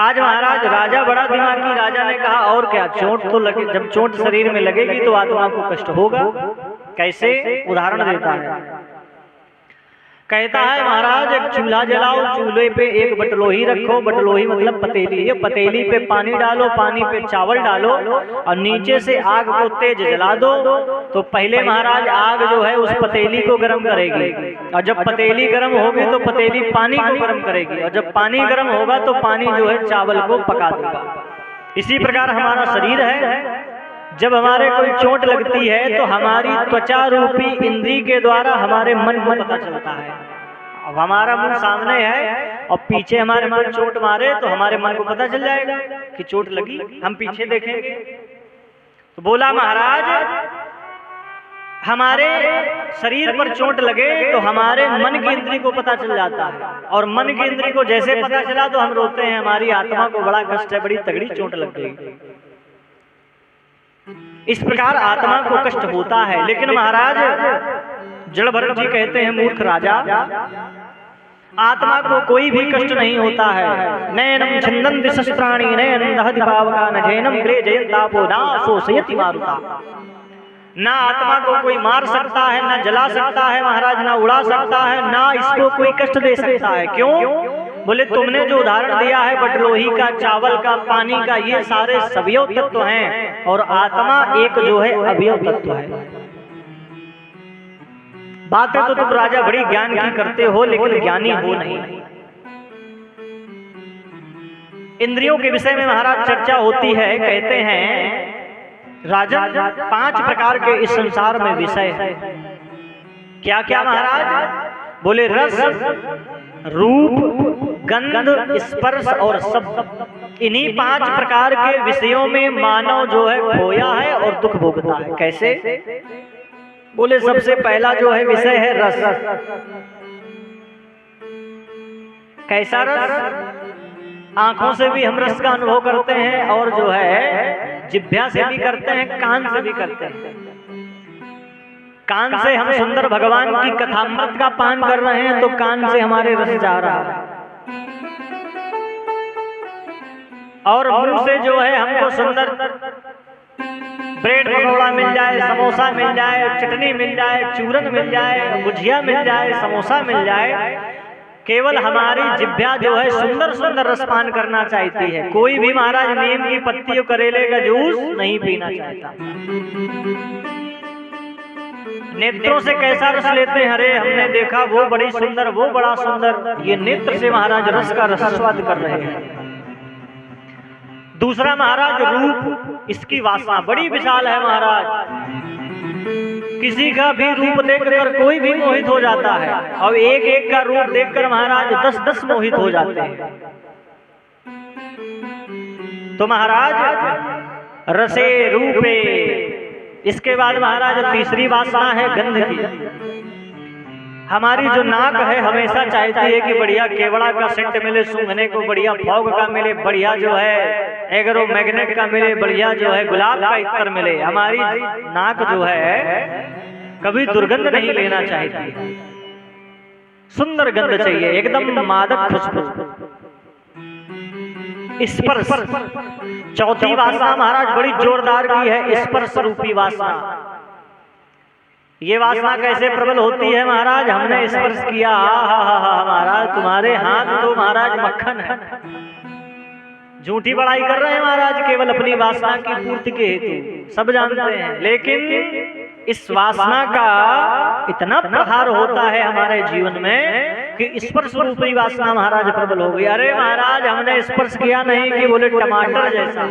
आज महाराज राजा बड़ा दिमागी, राजा ने कहा और क्या, चोट तो लगे, जब चोट शरीर में लगेगी तो आत्मा को कष्ट होगा। कैसे, उदाहरण देता है। कहता है महाराज एक चूल्हा जलाओ, चूल्हे पे एक बटलोही रखो, बटलोही मतलब पतीली, ये पतीली पे पानी डालो, पानी पे चावल डालो और नीचे से आग को तेज जला दो। तो पहले महाराज आग जो है उस पतीली को गर्म करेगी, और जब पतीली गर्म होगी तो पतीली पानी को गर्म करेगी, और जब पानी गर्म होगा तो पानी जो है चावल को पका देगा। इसी प्रकार हमारा शरीर है, जब हमारे कोई चोट लगती है तो हमारी त्वचा रूपी इंद्री के द्वारा हमारे मन को पता चलता है। अब हमारा मुंह सामने है और पीछे हमारे मन चोट मारे तो हमारे मन को पता चल जाएगा कि चोट लगी, हम पीछे देखेंगे। तो बोला महाराज हमारे शरीर पर चोट लगे तो हमारे मन की इंद्री को पता चल जाता है, और मन की इंद्री को जैसे पता चला तो हम रोते हैं, हमारी आत्मा को बड़ा कष्ट है, बड़ी तगड़ी चोट लग गई। इस प्रकार आत्मा को कष्ट होता है। लेकिन महाराज जड़भरत जी कहते हैं मूर्ख राजा, आत्मा को कोई भी कष्ट नहीं होता है। नैनम छिन्दन्ति शस्त्राणि नैनं दहति पावका न जैनम ग्रे जयन्तापो ना शोषयति मारुता। ना आत्मा को कोई मार सकता है, ना जला सकता है महाराज, ना उड़ा सकता है, ना इसको कोई कष्ट दे सकता है। क्यों? बोले तुमने जो उदाहरण दिया है बटलोही का, चावल का, पानी का, ये सारे सवयव तत्व हैं और आत्मा एक जो है अवयव तत्व है। बातें तो तुम राजा बड़ी ज्ञान की करते हो, लेकिन ज्ञानी हो नहीं। इंद्रियों के विषय में महाराज चर्चा होती है। कहते हैं राजा 5 प्रकार के इस संसार में विषय है। क्या क्या महाराज? बोले रस, रूप, गंध, स्पर्श और शब्द। इन्हीं 5 प्रकार के विषयों में मानव जो है खोया है और दुख भोगता है। कैसे? बोले सबसे पहला जो है विषय है रस। कैसा रस? आंखों से भी हम रस का अनुभव करते हैं और जो है जिह्वा से भी करते हैं, कान से भी करते हैं। कान से हम सुंदर भगवान की कथामृत का पान कर रहे हैं तो कान से हमारे रस जा रहा है, और मुंह से जो है हमको सुंदर ब्रेड पकौड़ा मिल जाए, समोसा मिल जाए, चटनी मिल जाए, चूरन मिल जाए, गुजिया मिल जाए, समोसा मिल जाए, केवल हमारी जिह्वा जो है सुंदर सुंदर रसपान करना चाहती है। कोई भी महाराज नीम की पत्ती और करेले का जूस नहीं पीना चाहता। नेत्रों से कैसा रस लेते हैं? अरे हमने देखा वो बड़ी सुंदर, वो बड़ा सुंदर। ये नेत्र से महाराज रस का रसास्वाद कर रहे हैं। दूसरा महाराज रूप, इसकी वासना बड़ी विशाल है महाराज। किसी का भी रूप देखकर कोई भी मोहित हो जाता है, और एक एक का रूप देखकर महाराज 10-10 मोहित हो जाते हैं। तो महाराज रसे रूपे। इसके बाद महाराज तीसरी वासना है गंध की। हमारी जो नाक है हमेशा चाहती है कि बढ़िया केवड़ा का सेंट मिले, सूंघने को बढ़िया फॉग का मिले, बढ़िया जो है एग्रो मैग्नेट का मिले, बढ़िया जो है गुलाब का इत्र मिले। हमारी नाक जो है कभी दुर्गंध नहीं लेना चाहती, सुंदर गंध चाहिए, एकदम मादक खुशबू। स्पर्श, चौथी वासना महाराज बड़ी जोरदार की है, स्पर्श रूपी वासना। ये वासना कैसे प्रबल होती है महाराज? हमने स्पर्श किया, हा महाराज तुम्हारे हाथ तो महाराज मक्खन है। झूठी बड़ाई कर रहे हैं महाराज केवल अपनी वासना की पूर्ति के हेतु, सब जानते हैं। लेकिन इस वासना का इतना प्रहार होता है हमारे जीवन में कि स्पर्श रूपी वासना महाराज प्रबल हो गई। अरे महाराज हमने स्पर्श किया नहीं कि बोले टमाटर जैसा।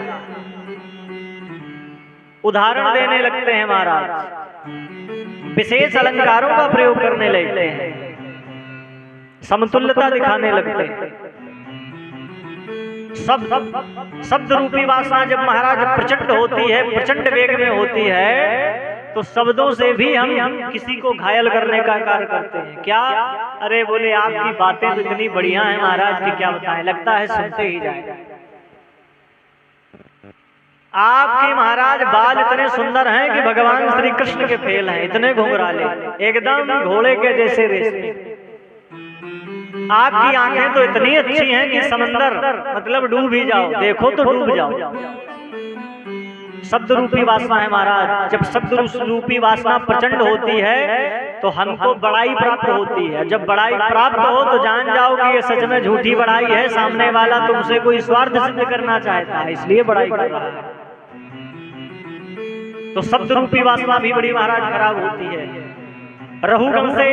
उदाहरण देने लगते हैं महाराज, विशेष अलंकारों का प्रयोग करने लगते हैं, समतुल्यता दिखाने लगते हैं। शब्द रूपी वासना जब महाराज प्रचंड होती है, प्रचंड वेग में होती है, तो शब्दों से भी हम किसी को घायल करने का कार्य करते हैं। क्या? अरे बोले आपकी बातें तो इतनी बढ़िया हैं महाराज की क्या बताएं, लगता है सुनते ही जाए। आपके महाराज बाल इतने सुंदर हैं कि भगवान श्री कृष्ण के फेल हैं, इतने घुंघराले, एकदम घोड़े के जैसे रेशमी। आपकी आंखें तो इतनी अच्छी हैं कि समंदर मतलब डूब ही जाओ, देखो तो डूब जाओ। शब्द रूपी वासना है महाराज, जब शब्द रूपी वासना प्रचंड होती है तो हमको बड़ाई प्राप्त होती है। जब बड़ाई प्राप्त हो तो जान जाओ कि ये सच में झूठी बड़ाई है, सामने वाला तुमसे कोई स्वार्थ सिद्ध करना चाहता है, इसलिए बड़ाई कर रहा है। तो शब्द रूपी वासना भी बड़ी महाराज खराब होती है। रहुगण से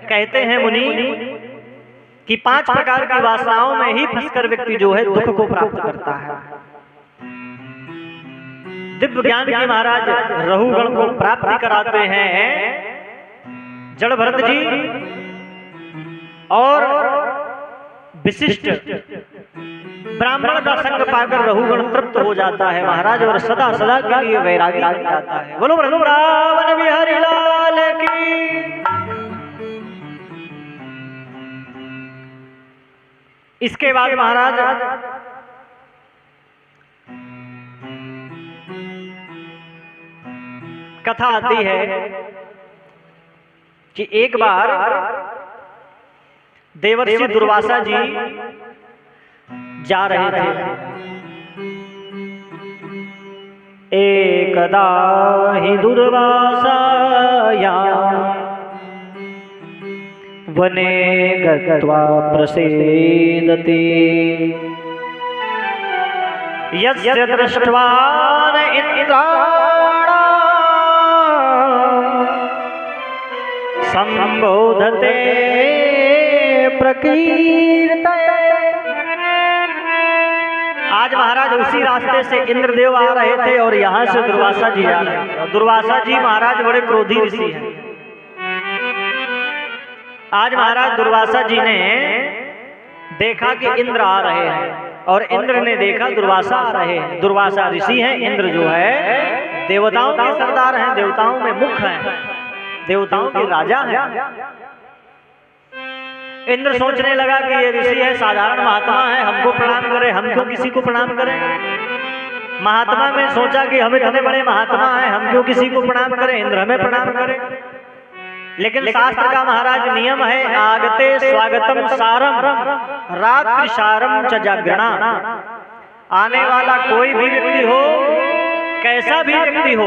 कहते हैं मुनि कि 5 प्रकार की वासनाओं में ही फंसकर व्यक्ति जो है दुख को प्राप्त करता है। दिव्य ज्ञान की महाराज रहुगण को प्राप्ति कराते हैं जड़ भरत जी, और विशिष्ट ब्राह्मण का संग पाकर रहुगण तृप्त हो जाता है महाराज, और सदा सदा के लिए वैरागी हो जाता है। बोलो वृंदावन बिहारी लाल की। इसके बाद महाराज कथा आती है कि एक बार देवर्षि दुर्वासा जी जा रहे थे। एकदा हि दुर्वासाया वने गत्वा प्रसीदति यस्य दृष्ट्वा न इंद्राणां संबोधते प्रकीर्तये। आज महाराज उसी रास्ते से इंद्रदेव आ रहे थे और यहाँ से दुर्वासा जी आ रहे थे। और दुर्वासा जी महाराज बड़े क्रोधी ऋषि हैं। आज महाराज दुर्वासा जी ने देखा कि इंद्र आ रहे हैं और इंद्र ने देखा दुर्वासा आ रहे हैं। दुर्वासा ऋषि हैं, इंद्र जो है देवताओं के सरदार हैं, देवताओं में मुख्य हैं, देवताओं के राजा हैं। इंद्र सोचने लगा कि ये ऋषि है, साधारण महात्मा है, हमको प्रणाम करे, हम क्यों किसी को प्रणाम करें। महात्मा में सोचा कि हम इतने बड़े महात्मा हैं, हम क्यों किसी को प्रणाम करें, इंद्र हमें प्रणाम करें। लेकिन शास्त्र का महाराज नियम है, आगते स्वागतम सारम रात्रि सारम च जागरणा। आने वाला कोई भी व्यक्ति हो, कैसा भी व्यक्ति हो,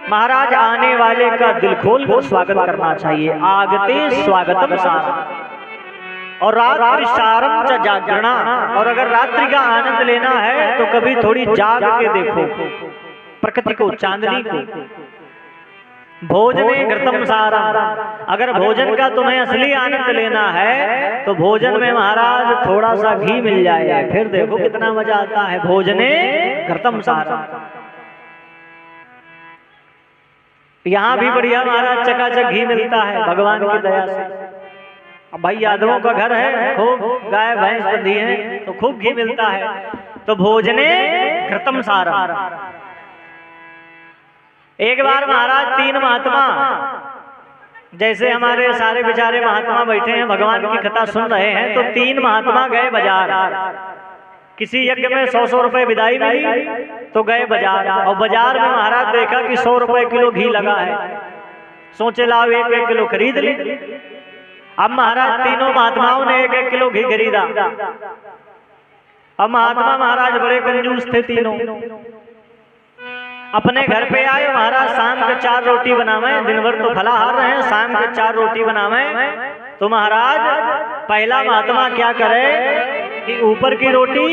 महाराज आने वाले का दिल खोल कर स्वागत करना चाहिए। आगते स्वागतम सारम और रात्रि सारम च जागरणा। और अगर रात्रि का आनंद लेना है तो कभी थोड़ी जाग के देखो प्रकृति को, चांदनी को। भोजने घृतम सारम, अगर भोजन का तुम्हें असली आनंद लेना है तो भोजन में महाराज थोड़ा सा घी मिल जाए, फिर देखो कितना मजा आता है। भोजने घृतम सारम। यहाँ भी बढ़िया महाराज चकाचक घी मिलता है भगवान की दया से। अब भाई यादवों का घर है, खूब गाय भैंस बंधी है तो खूब घी मिलता है। तो भोजने घृतम सारम। एक बार महाराज 3 महात्मा, जैसे हमारे सारे बेचारे महात्मा बैठे हैं भगवान की कथा सुन रहे हैं, तो 3 महात्मा गए बाजार। किसी यज्ञ में 100 रुपए विदाई मिली तो गए बाजार, और बाजार में महाराज देखा कि 100 रुपए किलो घी लगा है। सोचे लाओ 1-1 किलो खरीद ली। अब महाराज तीनों महात्माओं ने 1-1 किलो घी खरीदा। अब महात्मा महाराज बड़े कंजूस थे तीनों। अपने घर पे आए महाराज, शाम के 4 रोटी बनावे, दिन भर तो फलाहार रहे, शाम के 4 रोटी बनावे। तो महाराज पहला महात्मा क्या करे कि ऊपर की रोटी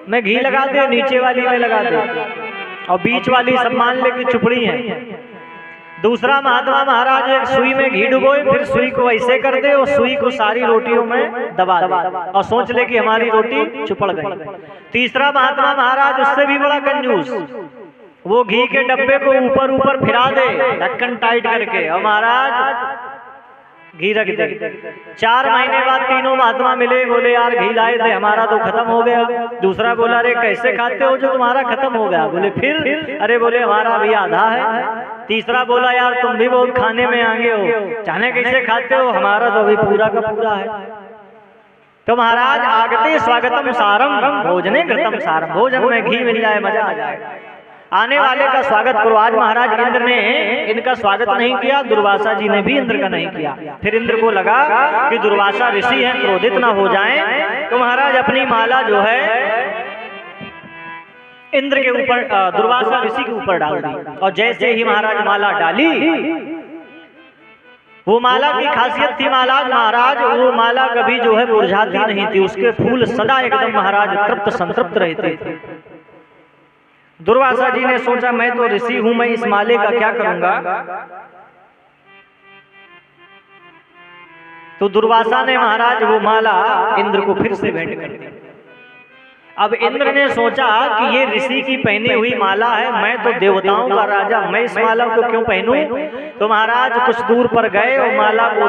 में घी लगा दे, नीचे वाली में लगा दे, और बीच वाली सब मान ले कि चुपड़ी है। दूसरा महात्मा महाराज एक सुई में घी डुबोए, फिर सुई को ऐसे कर दे और सुई को सारी रोटियों में दबा दे और सोच ले कि हमारी रोटी चुपड़ गई। तीसरा महात्मा महाराज उससे भी बड़ा कंजूस, वो घी के डब्बे को ऊपर ऊपर फिरा दे ढक्कन टाइट करके, और महाराज घी रख दे। 4 महीने बाद तीनों महात्मा मिले, बोले यार घी लाए थे, हमारा तो खत्म हो गया। दूसरा बोला अरे कैसे खाते हो जो तुम्हारा खत्म हो गया। बोले फिर, अरे बोले हमारा भी आधा है। तीसरा बोला यार तुम भी बहुत खाने में आगे हो, जाने कैसे खाते हो, हमारा तो अभी पूरा का पूरा है। तो महाराज आगते स्वागतम सारम भोजने घृतम सारम, भोजन में घी मिल जाए मजा आ जाए। आने वाले का स्वागत करो। आज महाराज इंद्र ने इनका स्वागत नहीं किया, दुर्वासा जी ने भी इंद्र का नहीं किया। फिर इंद्र को लगा कि दुर्वासा ऋषि हैं, क्रोधित ना हो जाएं, तो महाराज अपनी माला जो है इंद्र के ऊपर, दुर्वासा ऋषि के ऊपर डाल दी। और जैसे ही महाराज माला डाली, वो माला की खासियत थी महाराज वो माला कभी जो है मुरझाती नहीं थी, उसके फूल सदा एकदम महाराज तृप्त संतृप्त रहते थे। दुर्वासा जी ने सोचा मैं तो ऋषि हूं, मैं इस माले का क्या करूंगा। तो दुर्वासा ने महाराज वो माला इंद्र को फिर से भेंट कर दी। अब इंद्र ने सोचा कि ये ऋषि की पहनी हुई माला है, मैं तो देवताओं का राजा, मैं इस माला को क्यों पहनूं। तो महाराज कुछ दूर पर गए और माला को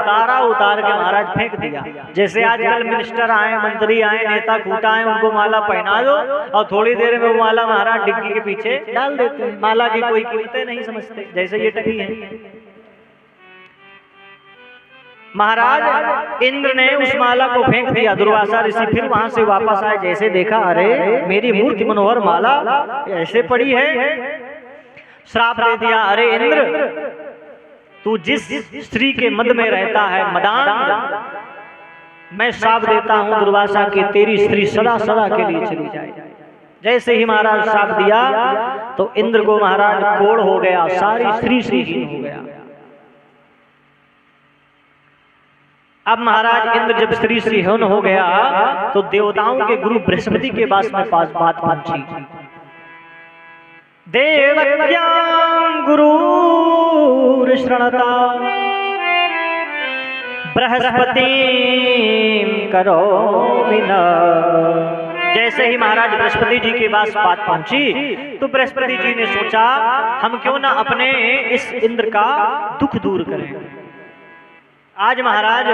उतार के महाराज फेंक दिया। जैसे आजकल मिनिस्टर आए, मंत्री आए, नेता कूटा आए, उनको माला पहना दो और थोड़ी देर में वो माला महाराज डिग्गी के पीछे डाल देते हैं। माला की कोई कीमतें नहीं समझते, जैसे ये टकी है। महाराज इंद्र ने उस माला को फेंक दिया। दुर्वासा ऋषि फिर वहां से वापस आए, जैसे देखा अरे मेरी मूर्ति मनोहर माला ऐसे पड़ी है। श्राप दे दिया, अरे इंद्र तू जिस स्त्री के मद में रहता है मदान, मैं श्राप देता हूं दुर्वासा की तेरी स्त्री सदा सदा के लिए चली जाए। जैसे ही महाराज श्राप दिया तो इंद्र को महाराज कोढ़ हो गया, सारी स्त्री श्रीहीन हो गया। अब महाराज इंद्र जब स्त्री श्रीहीन हो गया तो देवताओं के गुरु बृहस्पति के पास बात पहुंची। देवज्ञां गुरु शरणता बृहस्पति करो बिना। जैसे ही महाराज बृहस्पति जी के पास बात पहुंची तो बृहस्पति जी ने सोचा हम क्यों ना अपने इस इंद्र का दुख दूर करें। आज महाराज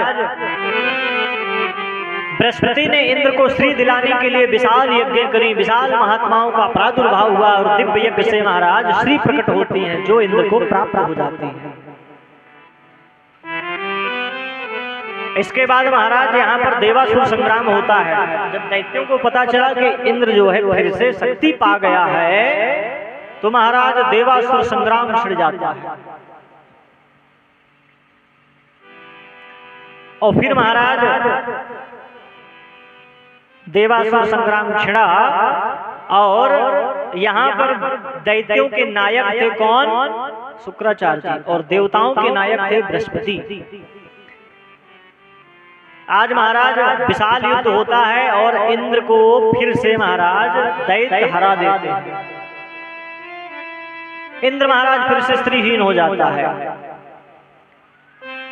बृहस्पति ने इंद्र को श्री दिलाने के लिए विशाल यज्ञ करी, विशाल महात्माओं का प्रादुर्भाव हुआ और दिव्य यज्ञ से महाराज श्री प्रकट होती हैं जो इंद्र को प्राप्त हो जाती हैं। इसके बाद महाराज यहाँ पर देवासुर संग्राम होता है। जब दैत्यों को पता चला कि इंद्र जो है फिर से शक्ति पा गया है तो महाराज देवासुर संग्राम छिड़ जाता है। और फिर महाराज देवासुर संग्राम छिड़ा और यहाँ पर दैत्यों के नायक थे कौन? शुक्राचार्य जी। और देवताओं के नायक थे बृहस्पति। आज महाराज विशाल युद्ध होता है और इंद्र को फिर से महाराज दैत्य हरा देते हैं। इंद्र महाराज फिर से स्त्रीहीन हो जाता है।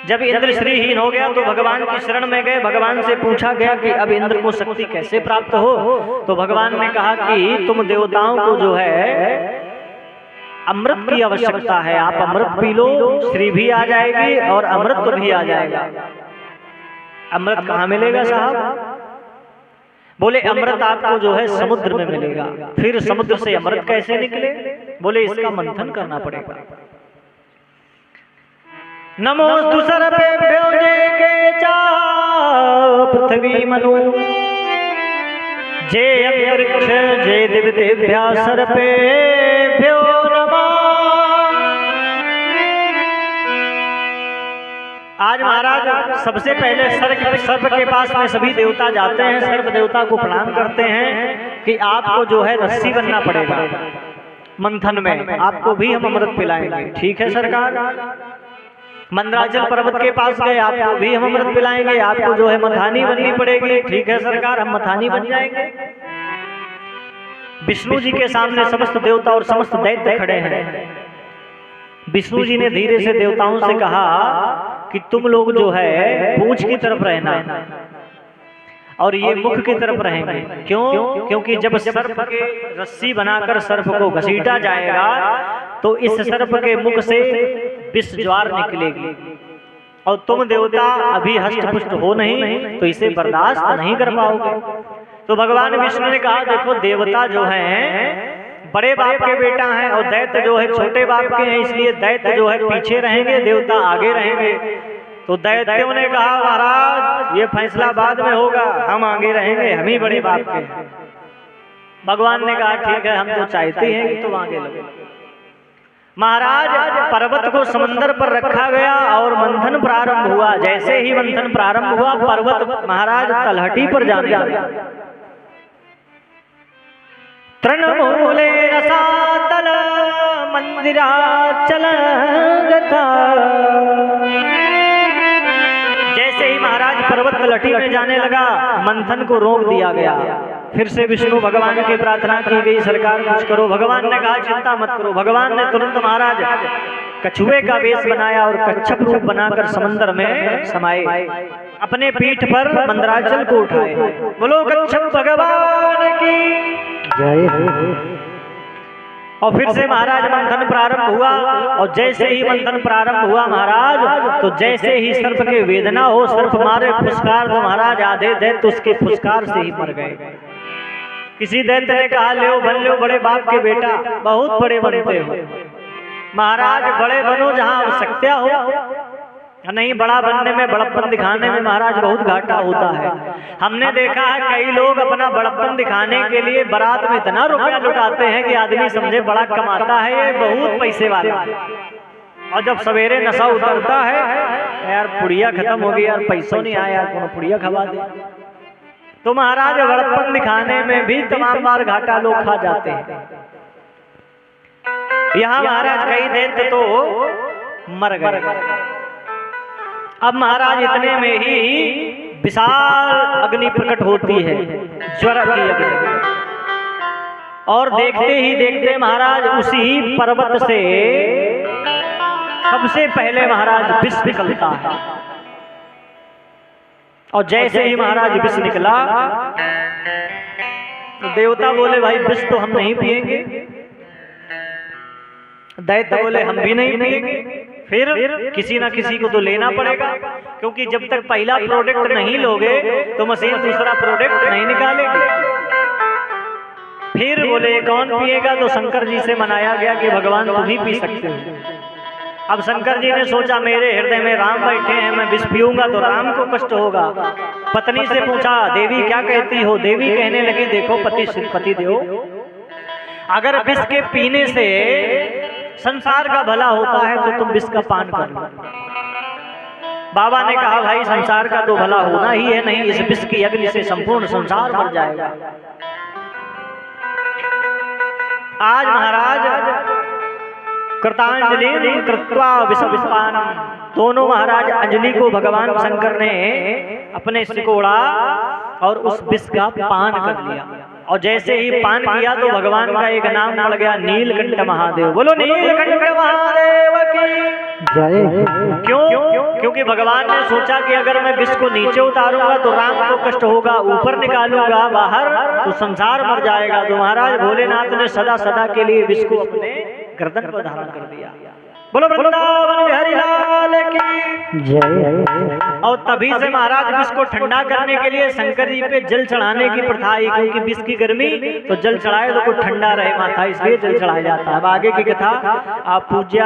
जब इंद्र श्रीहीन हो गया तो भगवान की शरण में गए। भगवान से पूछा गया कि अब इंद्र को शक्ति कैसे प्राप्त हो। तो भगवान ने कहा कि तुम देवताओं को जो है अमृत की आवश्यकता है, आप अमृत पी लो, श्री भी आ जाएगी और अमृत भी आ जाएगा। अमृत कहाँ मिलेगा साहब? बोले अमृत आपको जो है समुद्र में मिलेगा। फिर समुद्र से अमृत कैसे निकले? बोले इसका मंथन करना पड़ेगा। नमोस्तु सर्वेभ्यो जे चा पृथ्वी मनु जे अंतरिक्ष जे दिव्येभ्यः सर्वेभ्यो नमः। आज महाराज सबसे पहले सर्प के पास में सभी देवता जाते हैं, सर्प देवता को प्रणाम करते हैं कि आपको जो है रस्सी बनना पड़ेगा मंथन में, आपको भी हम अमृत पिलाएंगे। ठीक है सरकार। मंदराचल पर्वत के पास गए, आपको भी हम अमृत पिलाएंगे, आपको जो है मथानी बननी पड़ेगी। ठीक है सरकार, हम मथानी बन जाएंगे। विष्णु जी के सामने समस्त देवता और समस्त दैत्य खड़े हैं। विष्णु जी ने धीरे से देवताओं से कहा कि तुम लोग जो है पूंछ की तरफ रहना और ये मुख की तरफ रहेंगे। क्यों? क्योंकि जब सर्प के रस्सी बनाकर सर्प को घसीटा जाएगा तो इस सर्प के मुख से विष ज्वार निकलेगी और तुम देवता अभी हष्ट-पुष्ट हो नहीं तो इसे बर्दाश्त नहीं कर पाओगे। तो भगवान विष्णु ने कहा देखो देवता जो हैं बड़े बाप के बेटा हैं और दैत्य जो है छोटे बाप के हैं, इसलिए दैत्य जो है पीछे रहेंगे, देवता आगे रहेंगे। तो दैत्यों ने कहा महाराज ये फैसला बाद में होगा, हम आगे रहेंगे, हम ही बड़े बाप के हैं। भगवान ने कहा ठीक है, हम तो चाहते हैं कि तुम आगे लगो। महाराज पर्वत को समंदर पर रखा गया और मंथन प्रारंभ हुआ। जैसे ही मंथन प्रारंभ हुआ, पर्वत महाराज तलहटी पर जाने लगा। तृणमूले रसातल मंदिराचल गता। जैसे ही महाराज पर्वत तलहटी में जाने लगा, मंथन को रोक दिया गया। फिर से विष्णु भगवान की प्रार्थना की गई, सरकार कुछ करो। भगवान ने कहा चिंता मत करो। भगवान ने तुरंत महाराज कछुए का वेश बनाया और कच्छप रूप बनाकर समंदर में समाये। अपने पीठ पर मंदराचल को उठाए। बोलो कच्छप भगवान की जय। और फिर से महाराज मंथन प्रारंभ हुआ। और जैसे ही मंथन प्रारंभ हुआ महाराज, तो जैसे ही सर्प के वेदना हो, सर्प मारे फुसकार, तो महाराज आधे दैत्य उसके फुसकार से ही मर गए। किसी दैत्य ने कहा ले बन लो, बड़े बाप के बेटा, बहुत बड़े बनते हो। महाराज बड़े बनो जहाँ आवश्यकता हो, नहीं बड़ा बनने में, बड़प्पन दिखाने में महाराज बहुत घाटा होता है। हमने देखा है कई लोग अपना बड़प्पन दिखाने के लिए बारात में इतना रुपया लुटाते हैं कि आदमी समझे बड़ा कमाता है, ये बहुत पैसे वाला। और जब सवेरे नशा उतरता है, यार पुड़िया खत्म हो गई, यार पैसों नहीं आया, यार कोनो पुड़िया खवा दे। तो महाराज बड़प्पन दिखाने में भी तमाम बार घाटा लोग खा जाते हैं। यहाँ महाराज कई दैत्य तो मर गए। अब महाराज इतने में ही विशाल अग्नि प्रकट होती है, ज्वर की अग्नि। और देखते ही देखते महाराज उसी पर्वत से सबसे पहले महाराज विष निकलता है। और जैसे ही महाराज विष निकला, तो देवता बोले भाई विष तो हम नहीं पिएंगे। दैत्य बोले हम भी नहीं पिएंगे। फिर किसी ना किसी को तो लेना पड़ेगा, क्योंकि जब तक पहला प्रोडक्ट नहीं लोगे तो मशीन दूसरा प्रोडक्ट नहीं निकालेगी। फिर बोले कौन पिएगा, तो शंकर जी से मनाया गया कि भगवान तुम ही पी सकते हो। अब शंकर जी ने सोचा मेरे हृदय में राम बैठे हैं, मैं विष पीऊंगा तो राम को कष्ट होगा। पत्नी से पूछा देवी क्या कहती हो। देवी कहने लगी देखो पति देव, अगर विष के पीने से संसार का भला होता है तो तुम विष का पान कर लो। बाबा ने कहा भाई संसार का तो भला होना ही है, नहीं इस विष की अग्नि से संपूर्ण संसार मर जाएगा। आज महाराज कृतांजलि कृत्वा विष विषपानम, दोनों महाराज अंजलि को भगवान शंकर ने अपने सिकोड़ा और उस विष का पान कर लिया। और जैसे ही पान किया तो भगवान का एक नाम पड़ गया नीलकंठ महादेव। बोलो नीलकंठ महादेव की जय। क्यों? क्योंकि भगवान ने सोचा कि अगर मैं विष को नीचे उतारूंगा तो राम को कष्ट होगा, ऊपर निकालूंगा बाहर तो संसार मर जाएगा। तो महाराज भोलेनाथ ने सदा सदा के लिए विष को अपने गर्दन पर धारण कर दिया। बोलो वृंदावन बिहारी लाल की जय। और तभी से महाराज विष को ठंडा करने के लिए शंकर जी पे जल चढ़ाने की प्रथा आई, क्योंकि विष की गर्मी तो जल चढ़ाए तो कुछ ठंडा रहे माथा, इसलिए जल चढ़ाया जाता है। अब आगे की कथा आप पूज्य